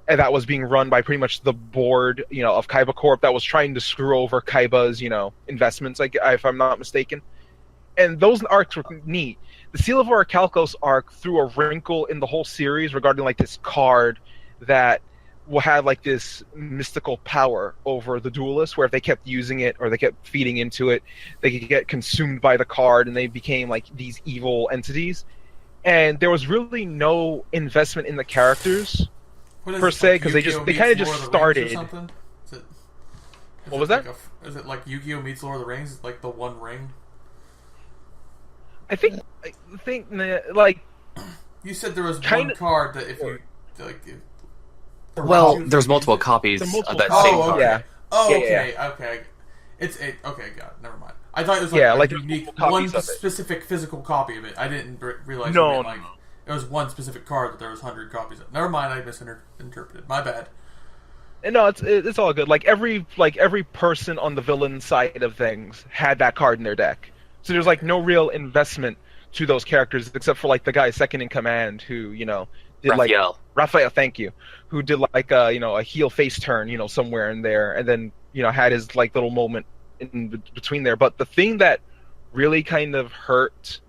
And that was being run by pretty much the board, of Kaiba Corp that was trying to screw over Kaiba's, investments, if I'm not mistaken. And those arcs were neat. The Seal of Orichalcos arc threw a wrinkle in the whole series regarding, like, this card that had like this mystical power over the duelists, where if they kept using it or they kept feeding into it, they could get consumed by the card and they became like these evil entities. And there was really no investment in the characters per se, because they kind of just started. What was that? Is it like Yu-Gi-Oh meets Lord of the Rings? It's like the One Ring. I think like you said there was one card that if you like. Well, Original- there's multiple copies The of multiple that copies. same Oh, card. okay. Yeah. Oh, Yeah, okay, yeah. okay. Okay, got it. Never mind. I thought it was like Yeah, a like there's unique multiple one copies of it. specific physical copy of it. I didn't realize No, it, like, it was one specific card that there was 100 copies of. Never mind, I misinterpreted. My bad. And no, it's all good. Like every person on the villain side of things had that card in their deck, so there's like no real investment to those characters except for like the guy second in command who did Raphael. Raphael, thank you, who did like a heel face turn somewhere in there, and then had his like little moment in between there. But the thing that really kind of hurt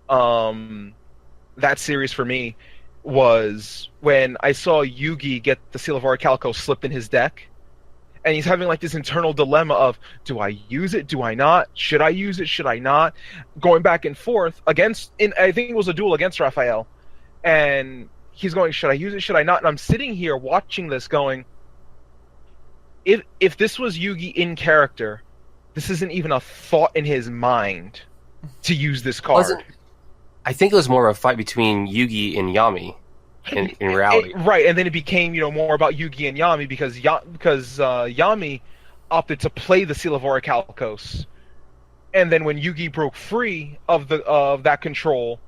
that series for me was when I saw Yugi get the Seal of Orichalco slipped in his deck, and he's having like this internal dilemma of, do I use it? Do I not? Should I use it? Should I not? Going back and forth I think it was a duel against Raphael, and he's going, should I use it? Should I not? And I'm sitting here watching this going, if this was Yugi in character, this isn't even a thought in his mind to use this card. I think it was more of a fight between Yugi and Yami in reality. Right, and then it became more about Yugi and Yami because Yami opted to play the Seal of Orichalcos, and then when Yugi broke free of that control,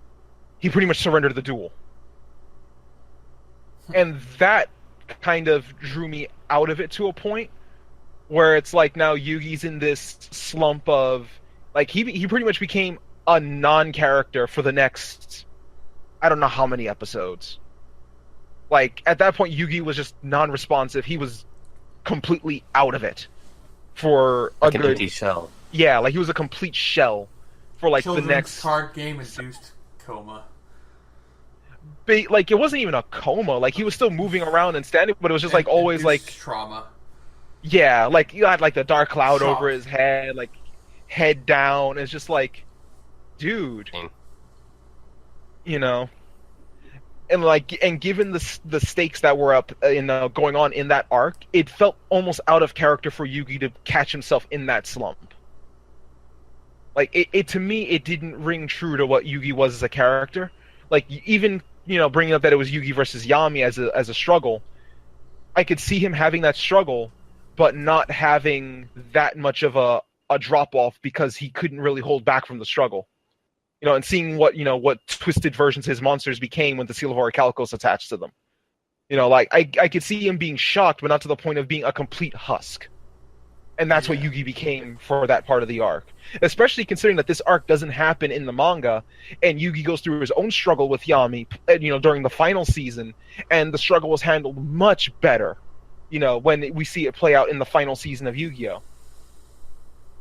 he pretty much surrendered the duel, and that kind of drew me out of it to a point where it's like now Yugi's in this slump of like he pretty much became a non-character for the next I don't know how many episodes. Like at that point Yugi was just non-responsive. He was completely out of it for Like a an good empty shell. Yeah, like he was a complete shell for like Children's the next card game induced coma. like it wasn't even a coma. Like he was still moving around and standing, but it was just like always like Induced trauma. yeah, like you had like the dark cloud Shock. over his head, like head down. It's just like, dude, and given the stakes that were up going on in that arc, it felt almost out of character for Yugi to catch himself in that slump. Like it to me, it didn't ring true to what Yugi was as a character. Like even bringing up that it was Yugi versus Yami as a struggle, I could see him having that struggle, but not having that much of a drop off because he couldn't really hold back from the struggle. And seeing what twisted versions his monsters became when the Seal of Orichalcos attached to them. Like I could see him being shocked, but not to the point of being a complete husk. And that's what Yugi became for that part of the arc. Especially considering that this arc doesn't happen in the manga, and Yugi goes through his own struggle with Yami, during the final season, and the struggle was handled much better, when we see it play out in the final season of Yu-Gi-Oh!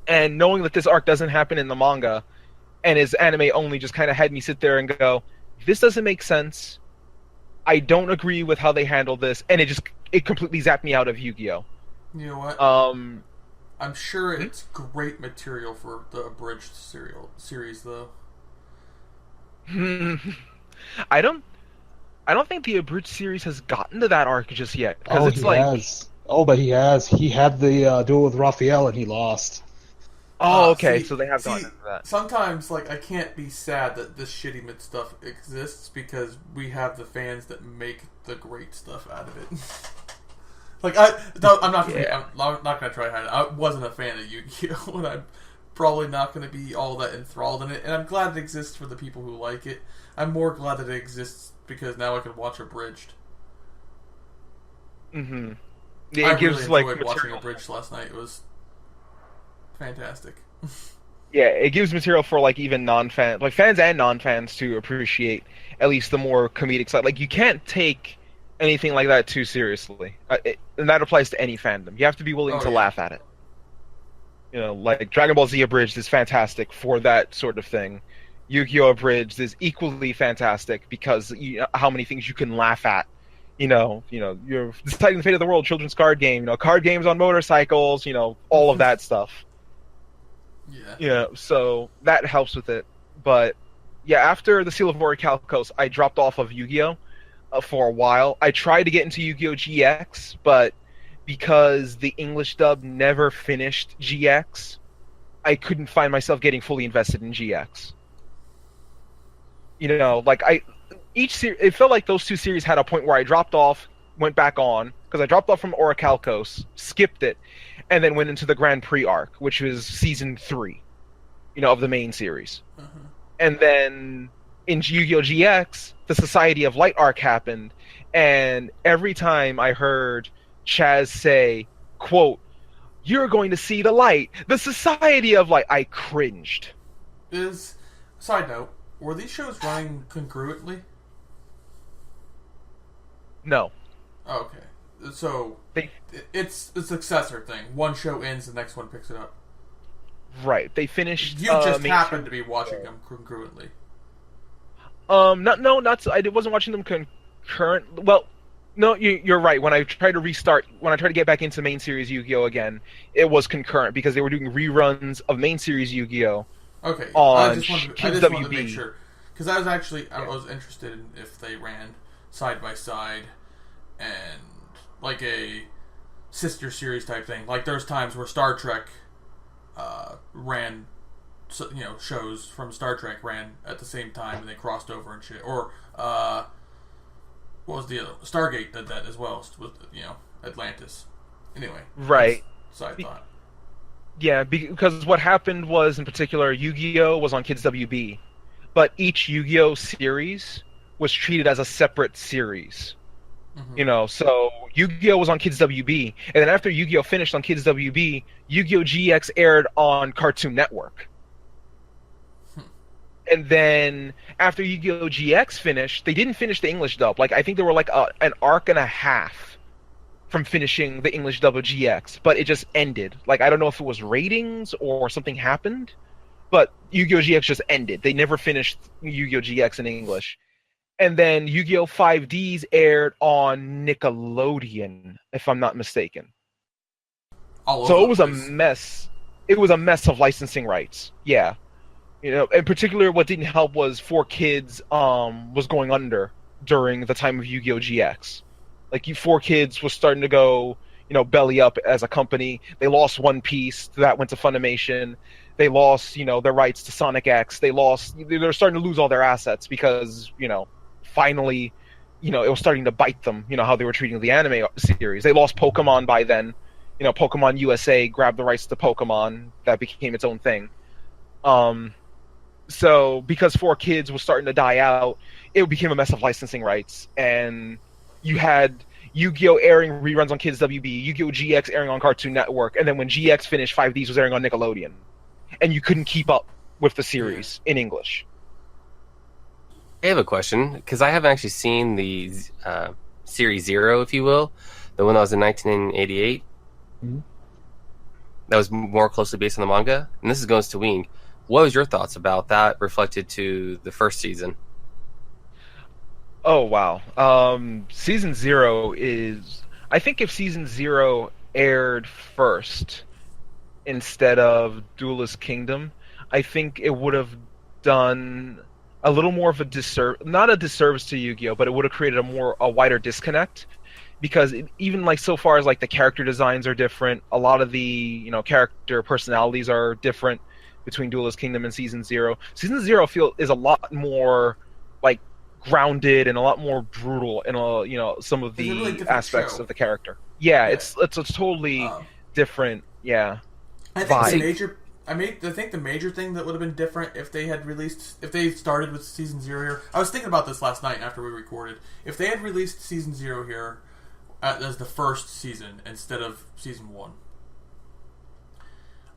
And knowing that this arc doesn't happen in the manga, and his anime only just kind of had me sit there and go, this doesn't make sense. I don't agree with how they handled this, and it completely zapped me out of Yu-Gi-Oh! You know what? I'm sure it's great material for the abridged series, though. I don't think the abridged series has gotten to that arc just yet. Oh, he has. Oh, but he has. He had the duel with Raphael, and he lost. Oh, okay. So they have gotten into that. Sometimes, like, I can't be sad that this shitty mid stuff exists because we have the fans that make the great stuff out of it. Like I'm not gonna try to hide it. I wasn't a fan of Yu-Gi-Oh, and I'm probably not gonna be all that enthralled in it. And I'm glad it exists for the people who like it. I'm more glad that it exists because now I can watch abridged. Mm-hmm. I really enjoyed watching abridged last night. It was fantastic. Yeah, it gives material for like even non-fans, like fans and non-fans to appreciate at least the more comedic side. Like you can't take anything like that too seriously, and that applies to any fandom. You have to be willing to laugh at it. Like Dragon Ball Z abridged is fantastic for that sort of thing. Yu-Gi-Oh! Abridged is equally fantastic because how many things you can laugh at. You're deciding the fate of the world, children's card game. Card games on motorcycles. All of that stuff. Yeah. So that helps with it. But yeah, after the Seal of Orichalcos, I dropped off of Yu-Gi-Oh! For a while. I tried to get into Yu-Gi-Oh! GX, but because the English dub never finished GX, I couldn't find myself getting fully invested in GX. It felt like those two series had a point where I dropped off, went back on because I dropped off from Orichalcos, skipped it, and then went into the Grand Prix arc, which was season 3, of the main series. And then in Yu-Gi-Oh! GX, the Society of Light arc happened, and every time I heard Chaz say, quote, "You're going to see the light, the Society of Light," I cringed. Side note, were these shows running congruently? No. Oh, okay. So, it's a successor thing. One show ends, the next one picks it up. Right. They finished... You just happened to be watching them congruently. I wasn't watching them concurrent. Well, no, you're right. When I tried to get back into main series Yu-Gi-Oh! Again, it was concurrent because they were doing reruns of main series Yu-Gi-Oh! Okay. On I just wanted to make sure. Because I was interested in if they ran side by side and like a sister series type thing. Like there's times where Star Trek ran, shows from Star Trek ran at the same time and they crossed over and shit. Or what was the other? Stargate did that as well with Atlantis. Anyway, right. Side thought. Yeah, because what happened was, in particular, Yu-Gi-Oh! Was on Kids WB, but each Yu-Gi-Oh! Series was treated as a separate series. So Yu-Gi-Oh! Was on Kids WB, and then after Yu-Gi-Oh! Finished on Kids WB, Yu-Gi-Oh! GX aired on Cartoon Network. And then after Yu-Gi-Oh! GX finished, they didn't finish the English dub. Like, I think there were like an arc and a half from finishing the English dub of GX, but it just ended. Like, I don't know if it was ratings or something happened, but Yu-Gi-Oh! GX just ended. They never finished Yu-Gi-Oh! GX in English. And then Yu-Gi-Oh! 5Ds aired on Nickelodeon, if I'm not mistaken. So it was a mess. It was a mess of licensing rights. Yeah. In particular, what didn't help was 4Kids was going under during the time of Yu-Gi-Oh! GX. Like, 4Kids was starting to go, belly up as a company. They lost One Piece. That went to Funimation. They lost, their rights to Sonic X. They're starting to lose all their assets because, finally, it was starting to bite them, how they were treating the anime series. They lost Pokemon by then. Pokemon USA grabbed the rights to Pokemon. That became its own thing. So, because 4Kids was starting to die out, it became a mess of licensing rights. And you had Yu-Gi-Oh! Airing reruns on Kids WB, Yu-Gi-Oh! GX airing on Cartoon Network, and then when GX finished, 5Ds was airing on Nickelodeon. And you couldn't keep up with the series in English. I have a question, because I haven't actually seen the Series 0, if you will, the one that was in 1988. Mm-hmm. That was more closely based on the manga. And this goes to Wing. What was your thoughts about that reflected to the first season? Oh, wow. Season 0 is... I think if Season 0 aired first instead of Duelist Kingdom, I think it would have done a little more of a disservice... Not a disservice to Yu-Gi-Oh!, but it would have created a wider disconnect. Because even like so far as like the character designs are different, a lot of the character personalities are different between Duelist Kingdom and Season 0. Season 0 is a lot more like grounded and a lot more brutal in some of the really aspects show. of the character. Yeah, it's a totally different I think the major thing that would have been different if they started with Season 0 here. I was thinking about this last night after we recorded. If they had released Season 0 here as the first season instead of Season 1,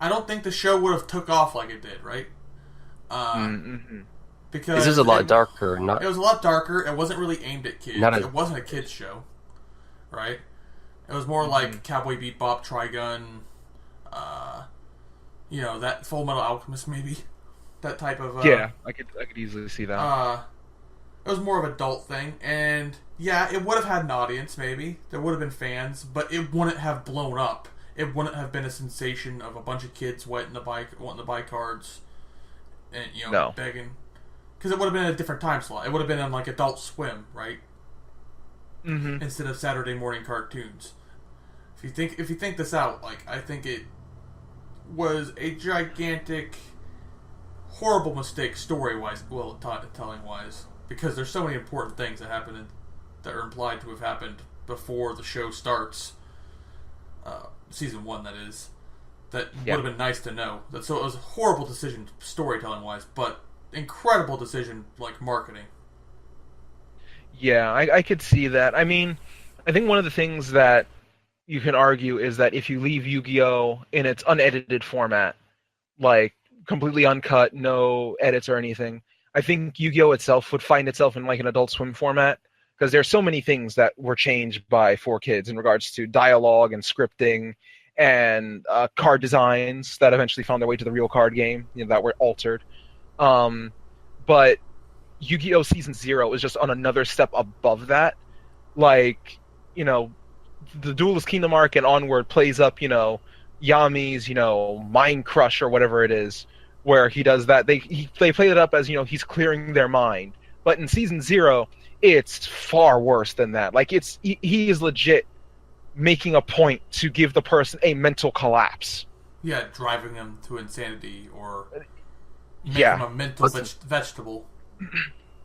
I don't think the show would have took off like it did, right? Because this is a lot darker. It was a lot darker. It wasn't really aimed at kids. It wasn't a kids show, right? It was more like Cowboy Bebop, Trigun, that Full Metal Alchemist, maybe that type of. I could easily see that. It was more of an adult thing, and yeah, it would have had an audience. Maybe there would have been fans, but it wouldn't have blown up. It wouldn't have been a sensation of a bunch of kids wanting to buy cards, and begging. Because it would have been a different time slot. It would have been on like Adult Swim, right? Mm-hmm. Instead of Saturday morning cartoons. If you think this out, like I think it was a gigantic, horrible mistake story-wise, telling-wise, because there's so many important things that happened that are implied to have happened before the show starts, season 1 that is, that would have been nice to know. So it was a horrible decision storytelling wise, but incredible decision like marketing. Yeah, I could see that. I mean, I think one of the things that you can argue is that if you leave Yu-Gi-Oh! In its unedited format, like completely uncut, no edits or anything, I think Yu-Gi-Oh! Itself would find itself in like an Adult Swim format, because there's so many things that were changed by 4Kids in regards to dialogue and scripting and card designs that eventually found their way to the real card game, that were altered. But Yu-Gi-Oh! Season 0 is just on another step above that. Like, the Duelist Kingdom arc and onward plays up, Yami's, Mind Crush or whatever it is, where he does that. They play it up as, he's clearing their mind. But in Season 0, it's far worse than that. Like, he is legit making a point to give the person a mental collapse. Yeah, driving them to insanity or making them a mental vegetable.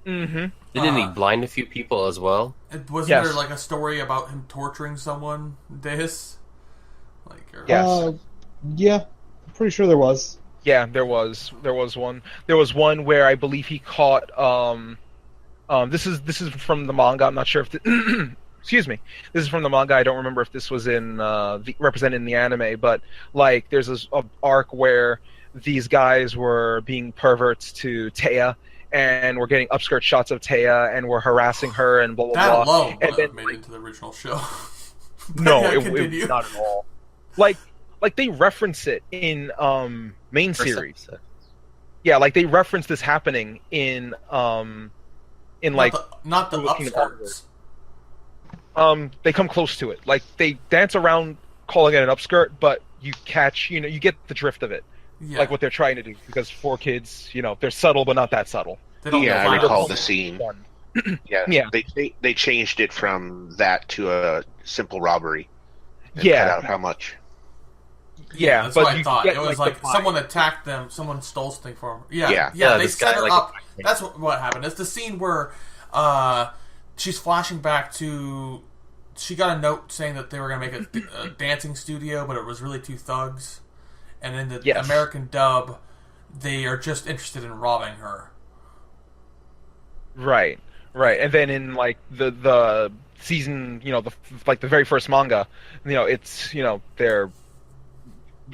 Mm-hmm. Didn't he blind a few people as well? Wasn't there like a story about him torturing someone, Dais? Yeah, I'm pretty sure there was. Yeah, there was one. There was one where I believe he caught. This is from the manga. I'm not sure if excuse me. This is from the manga. I don't remember if this was in represented in the anime, but like there's this arc where these guys were being perverts to Taya, and we're getting upskirt shots of Taya, and we're harassing her, and blah blah blah. That alone and then made it into the original show. No, it not at all. Like they reference it in main series. Yeah, like they reference this happening in like not the upskirts. They come close to it. Like they dance around calling it an upskirt, but you catch, you get the drift of it. Yeah. Like what they're trying to do, because 4Kids, they're subtle but not that subtle. Yeah, I recall the scene. Yeah. They changed it from that to a simple robbery. And cut out how much. Yeah, that's what I thought. It was like someone attacked them, someone stole something from them. Yeah, they set her up. That's what happened. It's the scene where she's flashing back to. She got a note saying that they were going to make a dancing studio, but it was really 2 thugs. And in the American dub, they are just interested in robbing her. Right. And then in like the season, the very first manga, it's they're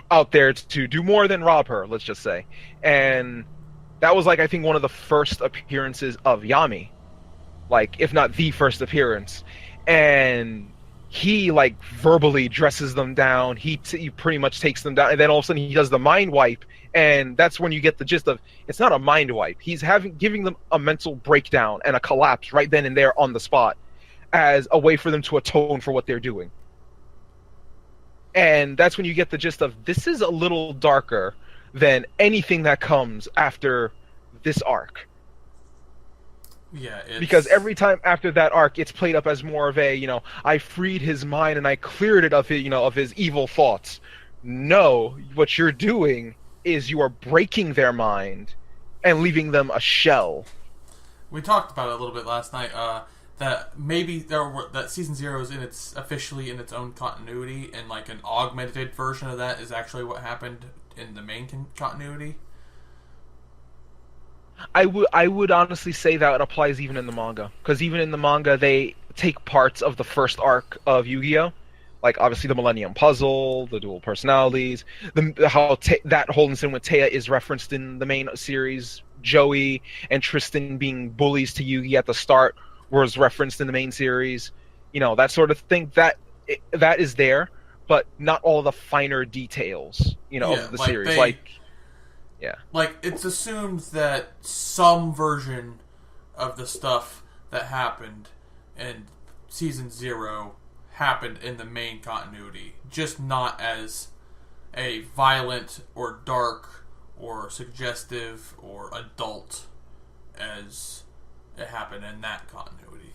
out there to do more than rob her, let's just say. And that was like I think one of the first appearances of Yami, like if not the first appearance. And he like verbally dresses them down. He pretty much takes them down, and then all of a sudden he does the mind wipe, and that's when you get the gist of it's not a mind wipe. He's giving them a mental breakdown and a collapse right then and there on the spot, as a way for them to atone for what they're doing. And that's when you get the gist of this is a little darker than anything that comes after this arc. Yeah, because every time after that arc, it's played up as more of a, I freed his mind and I cleared it of his, of his evil thoughts. No, what you're doing is you are breaking their mind and leaving them a shell. We talked about it a little bit last night. That maybe that season 0 is officially in its own continuity, and like an augmented version of that is actually what happened in the main continuity. I would honestly say that it applies even in the manga, because even in the manga they take parts of the first arc of Yu-Gi-Oh, like obviously the Millennium Puzzle, the dual personalities, that whole incident with Taya is referenced in the main series. Joey and Tristan being bullies to Yugi at the start was referenced in the main series. That sort of thing. That is there, but not all the finer details, of the series. Like, it's assumed that some version of the stuff that happened in Season 0 happened in the main continuity, just not as a violent or dark or suggestive or adult as it happened in that continuity.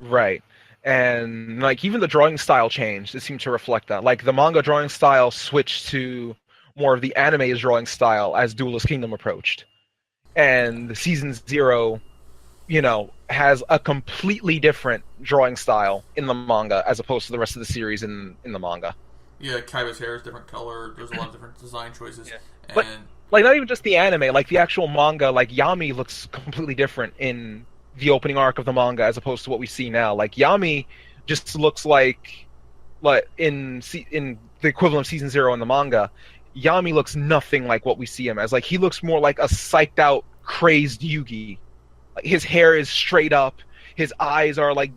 Right. And, like, even the drawing style changed. It seemed to reflect that. Like, the manga drawing style switched to more of the anime's drawing style as Duelist Kingdom approached. And the Season 0 has a completely different drawing style in the manga as opposed to the rest of the series in the manga. Yeah, Kaiba's hair is different color. There's a lot of different design choices. Yeah. And But like not even just the anime, like the actual manga, like Yami looks completely different in the opening arc of the manga as opposed to what we see now. Like Yami just looks like in the equivalent of season 0 in the manga, Yami looks nothing like what we see him as. Like he looks more like a psyched out, crazed Yugi. Like, his hair is straight up, his eyes are like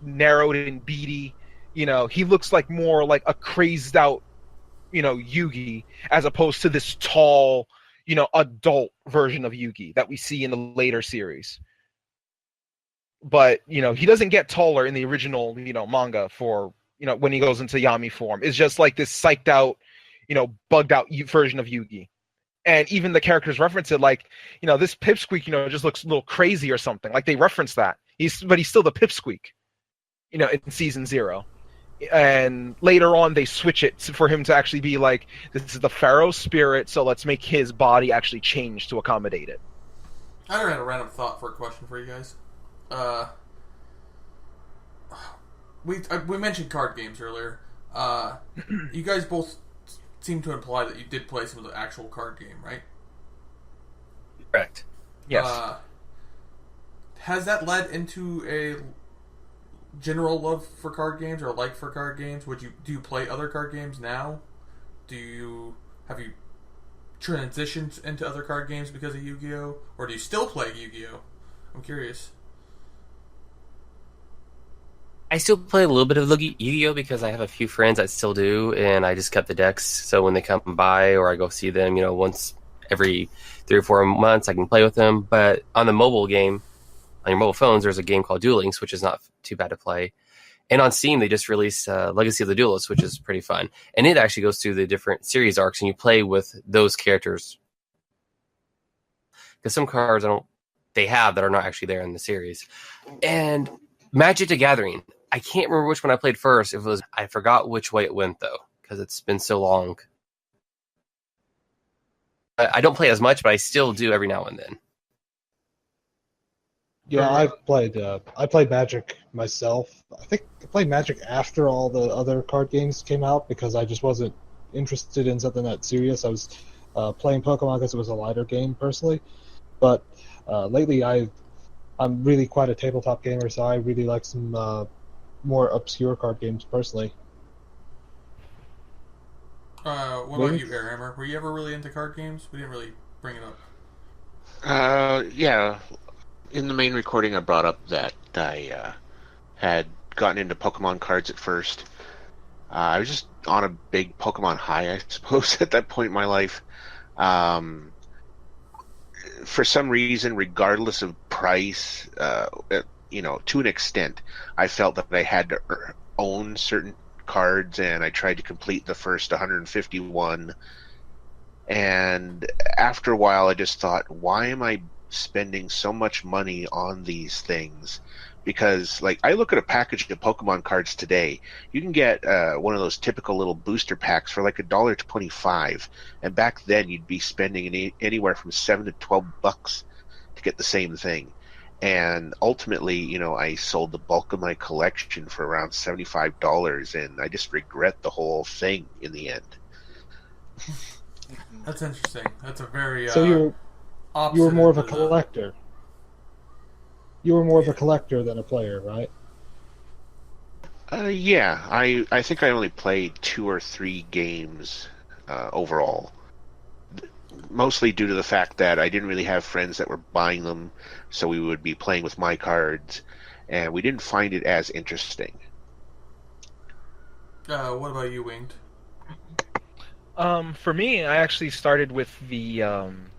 narrowed and beady. He looks like more like a crazed out, Yugi, as opposed to this tall, adult version of Yugi that we see in the later series. But, he doesn't get taller in the original, manga for, when he goes into Yami form. It's just like this psyched out, bugged out version of Yugi. And even the characters reference it like, this Pipsqueak, just looks a little crazy or something. Like they reference that. But he's still the Pipsqueak, in season 0. And later on they switch it for him to actually be like, this is the Pharaoh spirit, so let's make his body actually change to accommodate it. I had a random thought for a question for you guys. We mentioned card games earlier. You guys both seem to imply that you did play some of the actual card game, right? Correct. Yes. Has that led into a general love for card games or a like for card games? Do you play other card games now? Have you transitioned into other card games because of Yu-Gi-Oh? Or do you still play Yu-Gi-Oh? I'm curious. I still play a little bit of Yu-Gi-Oh because I have a few friends that still do, and I just cut the decks. So when they come by or I go see them, once every 3 or 4 months, I can play with them. But on the mobile game, on your mobile phones, there's a game called Duel Links, which is not too bad to play. And on Steam, they just released Legacy of the Duelist, which is pretty fun. And it actually goes through the different series arcs, and you play with those characters. Because some cards they have that are not actually there in the series. And Magic the Gathering. I can't remember which one I played first. I forgot which way it went, though, because it's been so long. I don't play as much, but I still do every now and then. Yeah, I played Magic myself. I think I played Magic after all the other card games came out because I just wasn't interested in something that serious. I was playing Pokemon because it was a lighter game personally. But lately I'm really quite a tabletop gamer, so I really like some more obscure card games personally. What about you, Airhammer? Were you ever really into card games? We didn't really bring it up. Yeah. In the main recording, I brought up that I had gotten into Pokemon cards at first. I was just on a big Pokemon high, I suppose, at that point in my life. For some reason, regardless of price, to an extent, I felt that I had to own certain cards, and I tried to complete the first 151. And after a while, I just thought, why am I spending so much money on these things? Because, I look at a package of Pokemon cards today, you can get one of those typical little booster packs for $1.25, and back then you'd be spending anywhere from $7 to $12 to get the same thing. And ultimately, I sold the bulk of my collection for around $75, and I just regret the whole thing in the end. That's interesting. That's a very So you were more of a collector. You were more of a collector than a player, right? Yeah. I think I only played 2 or 3 games overall. Mostly due to the fact that I didn't really have friends that were buying them, so we would be playing with my cards, and we didn't find it as interesting. What about you, Winged? For me, I actually started with the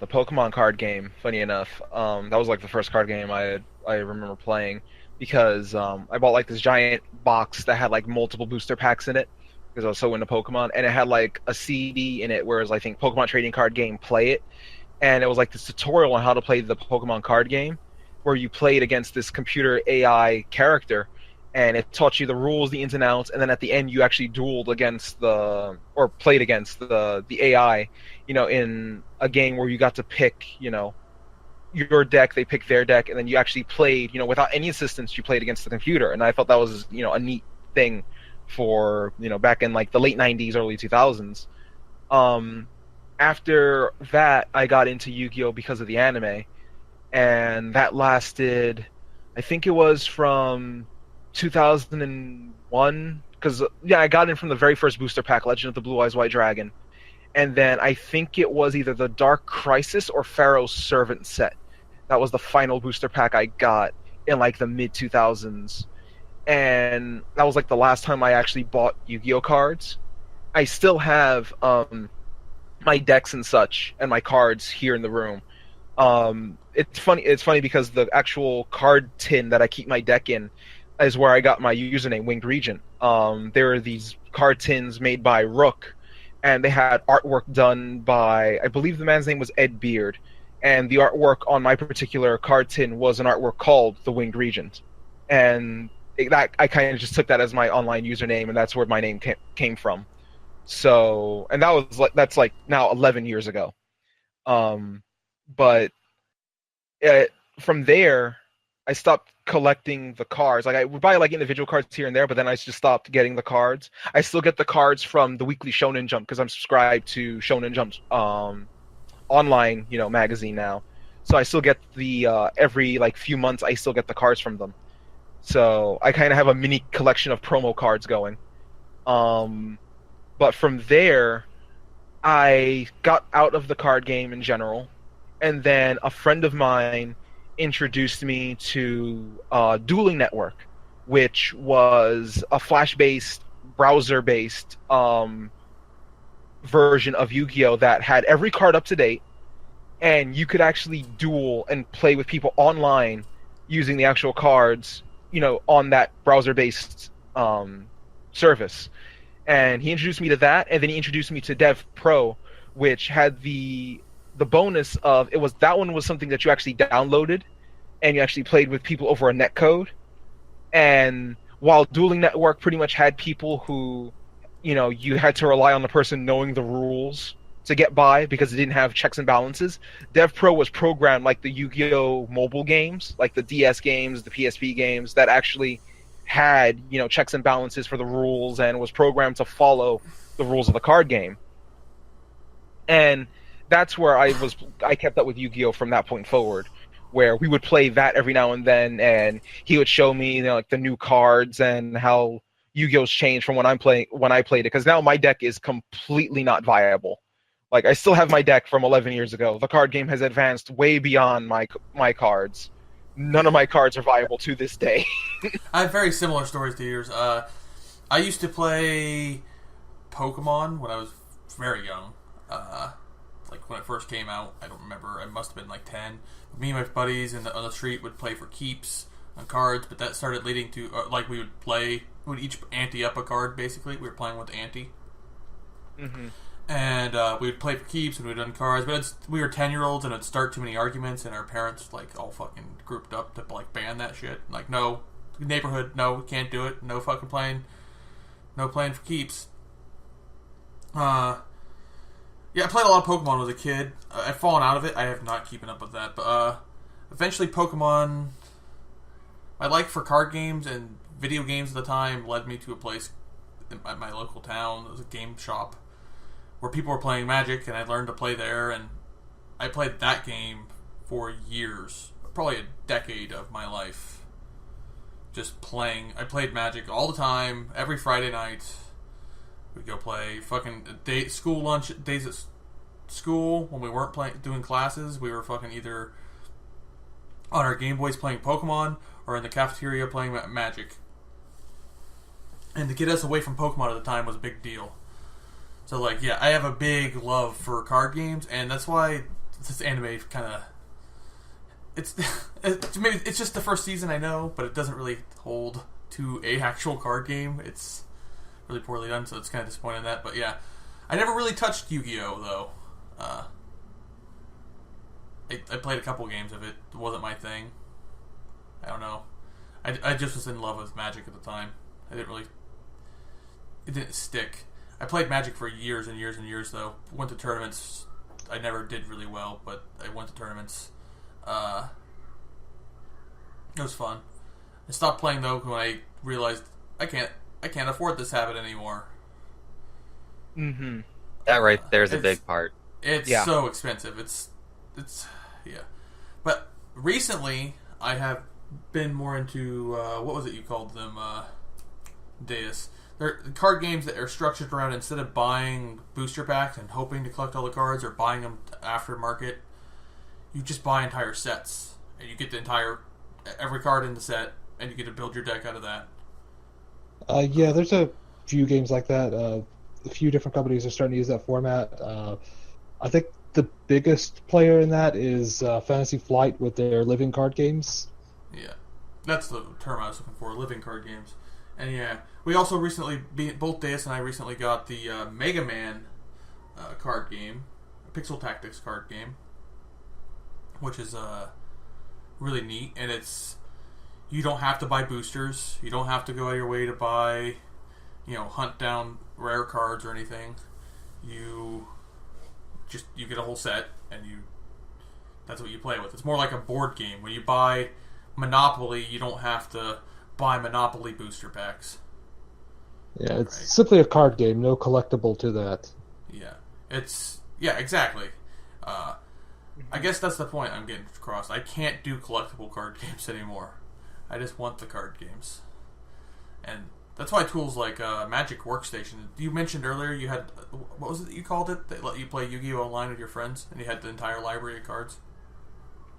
Pokemon card game. Funny enough, that was the first card game I remember playing because I bought this giant box that had multiple booster packs in it because I was so into Pokemon, and it had a CD in it, whereas I think Pokemon trading card game Play It, and it was this tutorial on how to play the Pokemon card game, where you played against this computer AI character, and it taught you the rules, the ins and outs, and then at the end you actually dueled against played against the AI, in a game where you got to pick, your deck, they pick their deck, and then you actually played, without any assistance, you played against the computer. And I thought that was, a neat thing for, back in like the late 90s, early 2000s. After that, I got into Yu-Gi-Oh! Because of the anime, and that lasted, I think it was from 2001, because, I got in from the very first booster pack, Legend of the Blue Eyes White Dragon. And then I think it was either the Dark Crisis or Pharaoh's Servant set. That was the final booster pack I got in like the mid 2000s. And that was like the last time I actually bought Yu-Gi-Oh cards. I still have my decks and such and my cards here in the room. It's funny because the actual card tin that I keep my deck in is where I got my username, WingedRegent. There are these card tins made by Rook, and they had artwork done by, I believe the man's name was Ed Beard, and the artwork on my particular card tin was an artwork called the Winged Regent. And I kind of just took that as my online username, and that's where my name came from. So, and that's like now 11 years ago. But from there, I stopped collecting the cards. Like I would buy like individual cards here and there, but then I just stopped getting the cards. I still get the cards from the weekly Shonen Jump because I'm subscribed to Shonen Jump's online, magazine now. So I still get the every like few months I still get the cards from them. So I kind of have a mini collection of promo cards going. But from there, I got out of the card game in general, and then a friend of mine introduced me to Dueling Network, which was a Flash-based, browser-based version of Yu-Gi-Oh! That had every card up to date, and you could actually duel and play with people online using the actual cards, on that browser-based service. And he introduced me to that, and then he introduced me to Dev Pro, which had the bonus of that one was something that you actually downloaded and you actually played with people over a netcode. And while Dueling Network pretty much had people who, you had to rely on the person knowing the rules to get by because it didn't have checks and balances, Dev Pro was programmed like the Yu-Gi-Oh! Mobile games, like the DS games, the PSP games, that actually had, checks and balances for the rules and was programmed to follow the rules of the card game. And that's where I kept up with Yu-Gi-Oh! From that point forward, where we would play that every now and then, and he would show me, like the new cards and how Yu-Gi-Oh's changed from when I played it, because now my deck is completely not viable. Like I still have my deck from 11 years ago. The card game has advanced way beyond my cards. None of my cards are viable to this day. I have very similar stories to yours. I used to play Pokemon when I was very young. Like when it first came out, I don't remember. I must have been like 10. Me and my buddies on the street would play for keeps on cards, but that started leading to we would each ante up a card. Basically, we were playing with ante. Mm-hmm. And we would play for keeps and we'd done cards, but we were 10-year-olds and it'd start too many arguments, and our parents all fucking grouped up to ban that shit. Like, no, neighborhood, no, we can't do it. No fucking playing, no playing for keeps. Yeah, I played a lot of Pokemon as a kid. I've fallen out of it. I have not keeping up with that, but eventually Pokemon, my like for card games and video games at the time led me to a place at my local town. It was a game shop where people were playing Magic, and I learned to play there, and I played that game for years, probably a decade of my life, just playing. I played Magic all the time, every Friday night. We'd go play fucking school lunch days at school when we weren't doing classes. We were fucking either on our Game Boys playing Pokemon or in the cafeteria playing Magic. And to get us away from Pokemon at the time was a big deal. So, I have a big love for card games, and that's why this anime kind of... Maybe it's just the first season, I know, but it doesn't really hold to a actual card game. It's really poorly done, so it's kind of disappointing in that. But yeah, I never really touched Yu-Gi-Oh! Though. I played a couple games of it. It wasn't my thing. I don't know. I just was in love with Magic at the time. It didn't stick. I played Magic for years and years and years, though. Went to tournaments. I never did really well, but I went to tournaments. It was fun. I stopped playing though when I realized I can't afford this habit anymore. Mm-hmm. That right there's a big part. It's so expensive. It's yeah. But recently I have been more into what was it you called them? Dais. They're card games that are structured around, instead of buying booster packs and hoping to collect all the cards or buying them aftermarket, you just buy entire sets and you get every card in the set, and you get to build your deck out of that. Yeah, there's a few games like that. A few different companies are starting to use that format. I think the biggest player in that is Fantasy Flight with their living card games. Yeah, that's the term I was looking for, living card games. And yeah, we also recently, both Dais and I recently got the Mega Man card game, Pixel Tactics card game, which is really neat. And you don't have to buy boosters. You don't have to go out of your way to buy, hunt down rare cards or anything. You get a whole set, and that's what you play with. It's more like a board game. When you buy Monopoly, you don't have to buy Monopoly booster packs. Yeah, it's simply a card game, no collectible to that. Yeah, exactly. I guess that's the point I'm getting across. I can't do collectible card games anymore. I just want the card games. And that's why tools like Magic Workstation, you mentioned earlier you had, what was it that you called it? They let you play Yu-Gi-Oh! Online with your friends, and you had the entire library of cards?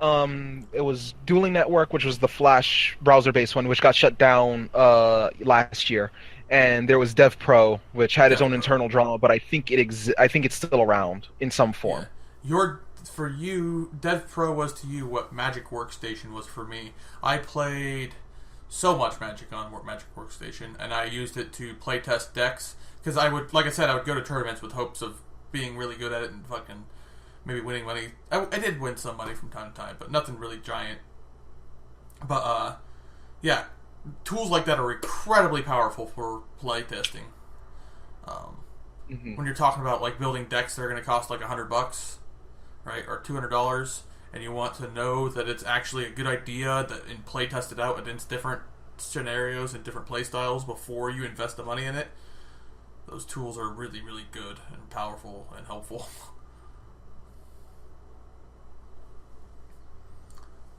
It was Dueling Network, which was the Flash browser-based one, which got shut down last year, and there was DevPro, which had its own internal drama, but I think it's still around in some form. Yeah. For you, DevPro was to you what Magic Workstation was for me. I played so much Magic on Magic Workstation, and I used it to play test decks, because I would go to tournaments with hopes of being really good at it and fucking maybe winning money. I did win some money from time to time, but nothing really giant. But, yeah, tools like that are incredibly powerful for play testing. When you're talking about, like, building decks that are going to cost, like, $100, right, or $200, and you want to know that it's actually a good idea and play test it out against different scenarios and different play styles before you invest the money in it, those tools are really, really good and powerful and helpful.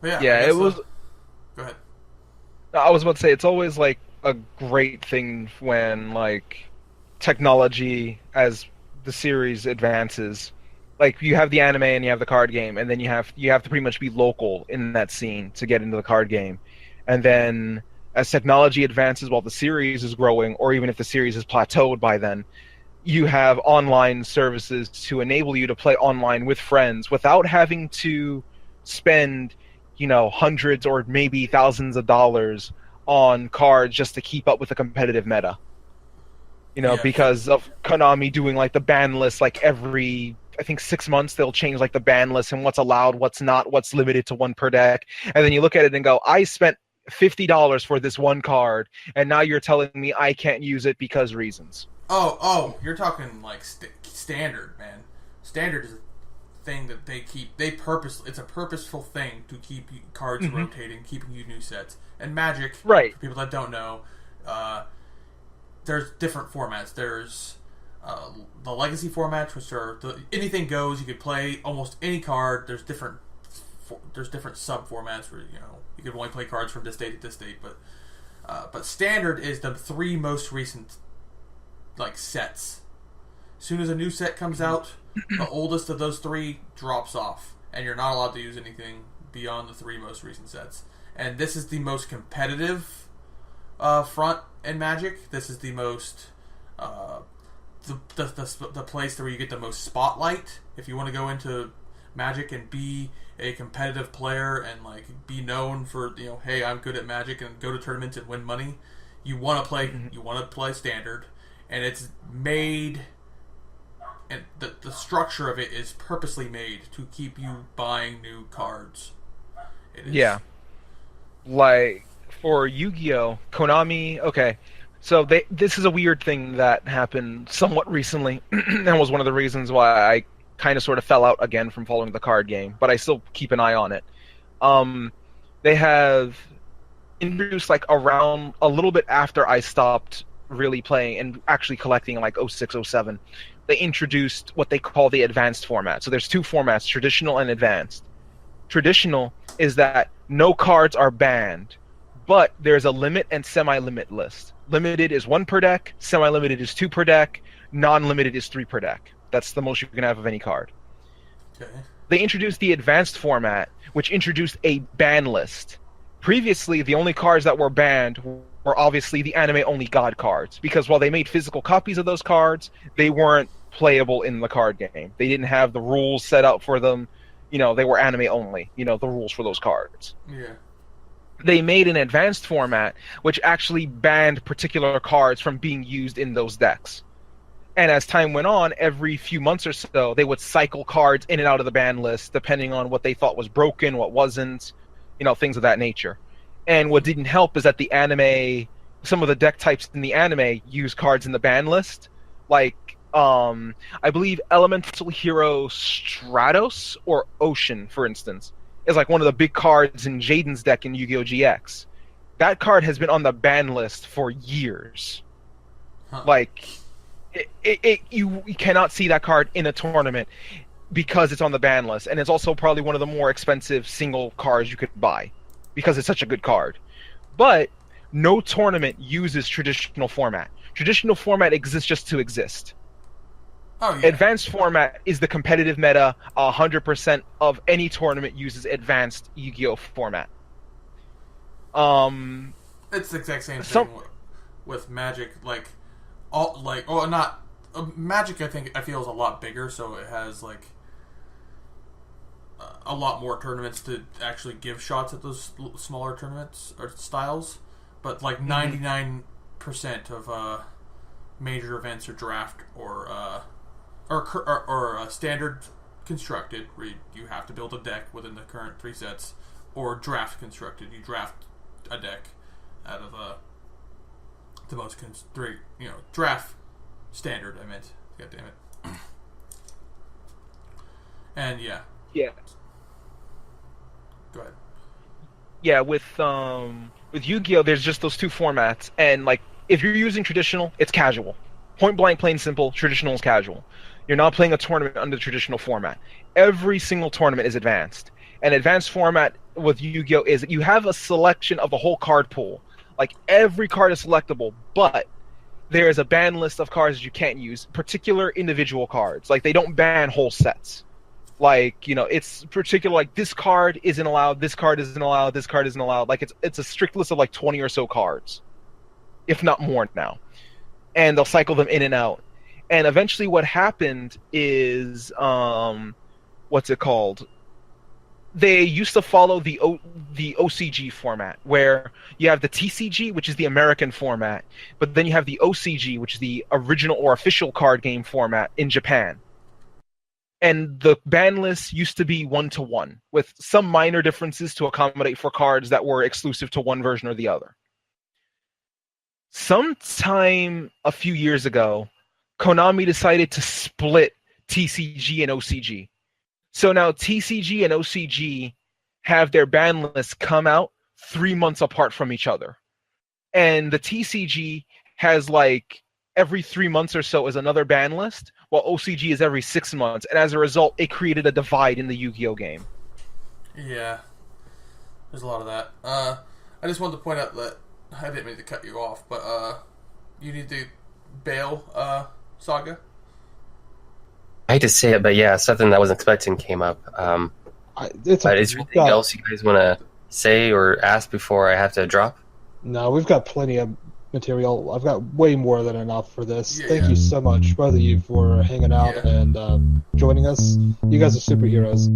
It was. Go ahead. I was about to say, it's always like a great thing when like technology, as the series advances, like you have the anime and you have the card game, and then you have to pretty much be local in that scene to get into the card game, and then as technology advances while the series is growing, or even if the series is plateaued by then, you have online services to enable you to play online with friends without having to spend hundreds or maybe thousands of dollars on cards just to keep up with the competitive meta. Because of Konami doing like the ban list, like every, I think 6 months they'll change like the ban list and what's allowed, what's not, what's limited to one per deck. And then you look at it and go, I spent $50 for this one card, and now you're telling me I can't use it because reasons. Oh, you're talking like standard, man. Standard is thing that it's a purposeful thing to keep cards rotating, keeping you new sets. And Magic, right, for people that don't know, there's different formats. There's the legacy formats, which are anything goes. You could play almost any card. There's different sub formats where you could only play cards from this date to this date. But standard is the 3 most recent like sets. As soon as a new set comes out, the oldest of those 3 drops off, and you're not allowed to use anything beyond the 3 most recent sets. And this is the most competitive front in Magic. This is the most the place where you get the most spotlight. If you want to go into Magic and be a competitive player and like be known for hey, I'm good at Magic, and go to tournaments and win money, you want to play standard, and it's made. And the structure of it is purposely made to keep you buying new cards. It is. Yeah. Like, for Yu-Gi-Oh! Konami, okay. So this is a weird thing that happened somewhat recently, and was one of the reasons why I kind of sort of fell out again from following the card game, but I still keep an eye on it. They have introduced like around a little bit after I stopped really playing and actually collecting like 06, 07. They introduced what they call the advanced format. So there's two formats, traditional and advanced. Traditional is that no cards are banned, but there's a limit and semi-limit list. Limited is 1 per deck, semi-limited is 2 per deck, non-limited is 3 per deck. That's the most you can have of any card. Okay. They introduced the advanced format, which introduced a ban list. Previously, the only cards that were banned were obviously the anime-only God cards, because while they made physical copies of those cards, they weren't playable in the card game. They didn't have the rules set up for them. You know, they were anime-only, you know, the rules for those cards. Yeah. They made an advanced format, which actually banned particular cards from being used in those decks. And as time went on, every few months or so, they would cycle cards in and out of the ban list, depending on what they thought was broken, what wasn't, you know, things of that nature. And what didn't help is that the anime, some of the deck types in the anime use cards in the ban list. Like, I believe Elemental Hero Stratos or Ocean, for instance, is like one of the big cards in Jaden's deck in Yu-Gi-Oh! GX. That card has been on the ban list for years. Huh. Like, you cannot see that card in a tournament because it's on the ban list, and it's also probably one of the more expensive single cards you could buy because it's such a good card. But no tournament uses traditional format. Traditional format exists just to exist. Oh, yeah. Advanced format is the competitive meta. 100% of any tournament uses advanced Yu-Gi-Oh! Format. It's the exact same thing with Magic. Like, Magic, I feel is a lot bigger, so it has like a lot more tournaments to actually give shots at those smaller tournaments or styles. But like 99% of major events are draft or standard constructed, where you have to build a deck within the current 3 sets, or draft constructed. You draft a deck out of the most draft standard. I meant, god damn it. And yeah. Go ahead. Yeah, with Yu-Gi-Oh, there's just those two formats, and like if you're using traditional, it's casual. Point blank, plain simple. Traditional is casual. You're not playing a tournament under the traditional format. Every single tournament is advanced. And advanced format with Yu-Gi-Oh is that you have a selection of the whole card pool. Like, every card is selectable, but there is a ban list of cards that you can't use, particular individual cards. Like, they don't ban whole sets. Like, you know, it's particular, like, this card isn't allowed, this card isn't allowed, this card isn't allowed. Like, it's a strict list of, like, 20 or so cards, if not more now. And they'll cycle them in and out. And eventually what happened is, what's it called? They used to follow the OCG format, where you have the TCG, which is the American format, but then you have the OCG, which is the original or official card game format in Japan. And the ban list used to be 1-to-1, with some minor differences to accommodate for cards that were exclusive to one version or the other. Sometime a few years ago, Konami decided to split TCG and OCG. So now TCG and OCG have their ban lists come out 3 months apart from each other. And the TCG has like every 3 months or so is another ban list, while OCG is every 6 months. And as a result, it created a divide in the Yu-Gi-Oh game. Yeah. There's a lot of that. I just wanted to point out that I didn't mean to cut you off, but you need to bail Saga. I hate to say it, but yeah, something that I wasn't expecting came up. But is there anything else you guys want to say or ask before I have to drop? No, we've got plenty of material. I've got way more than enough for this. Thank you so much, both of you, for hanging out and joining us. You guys are superheroes.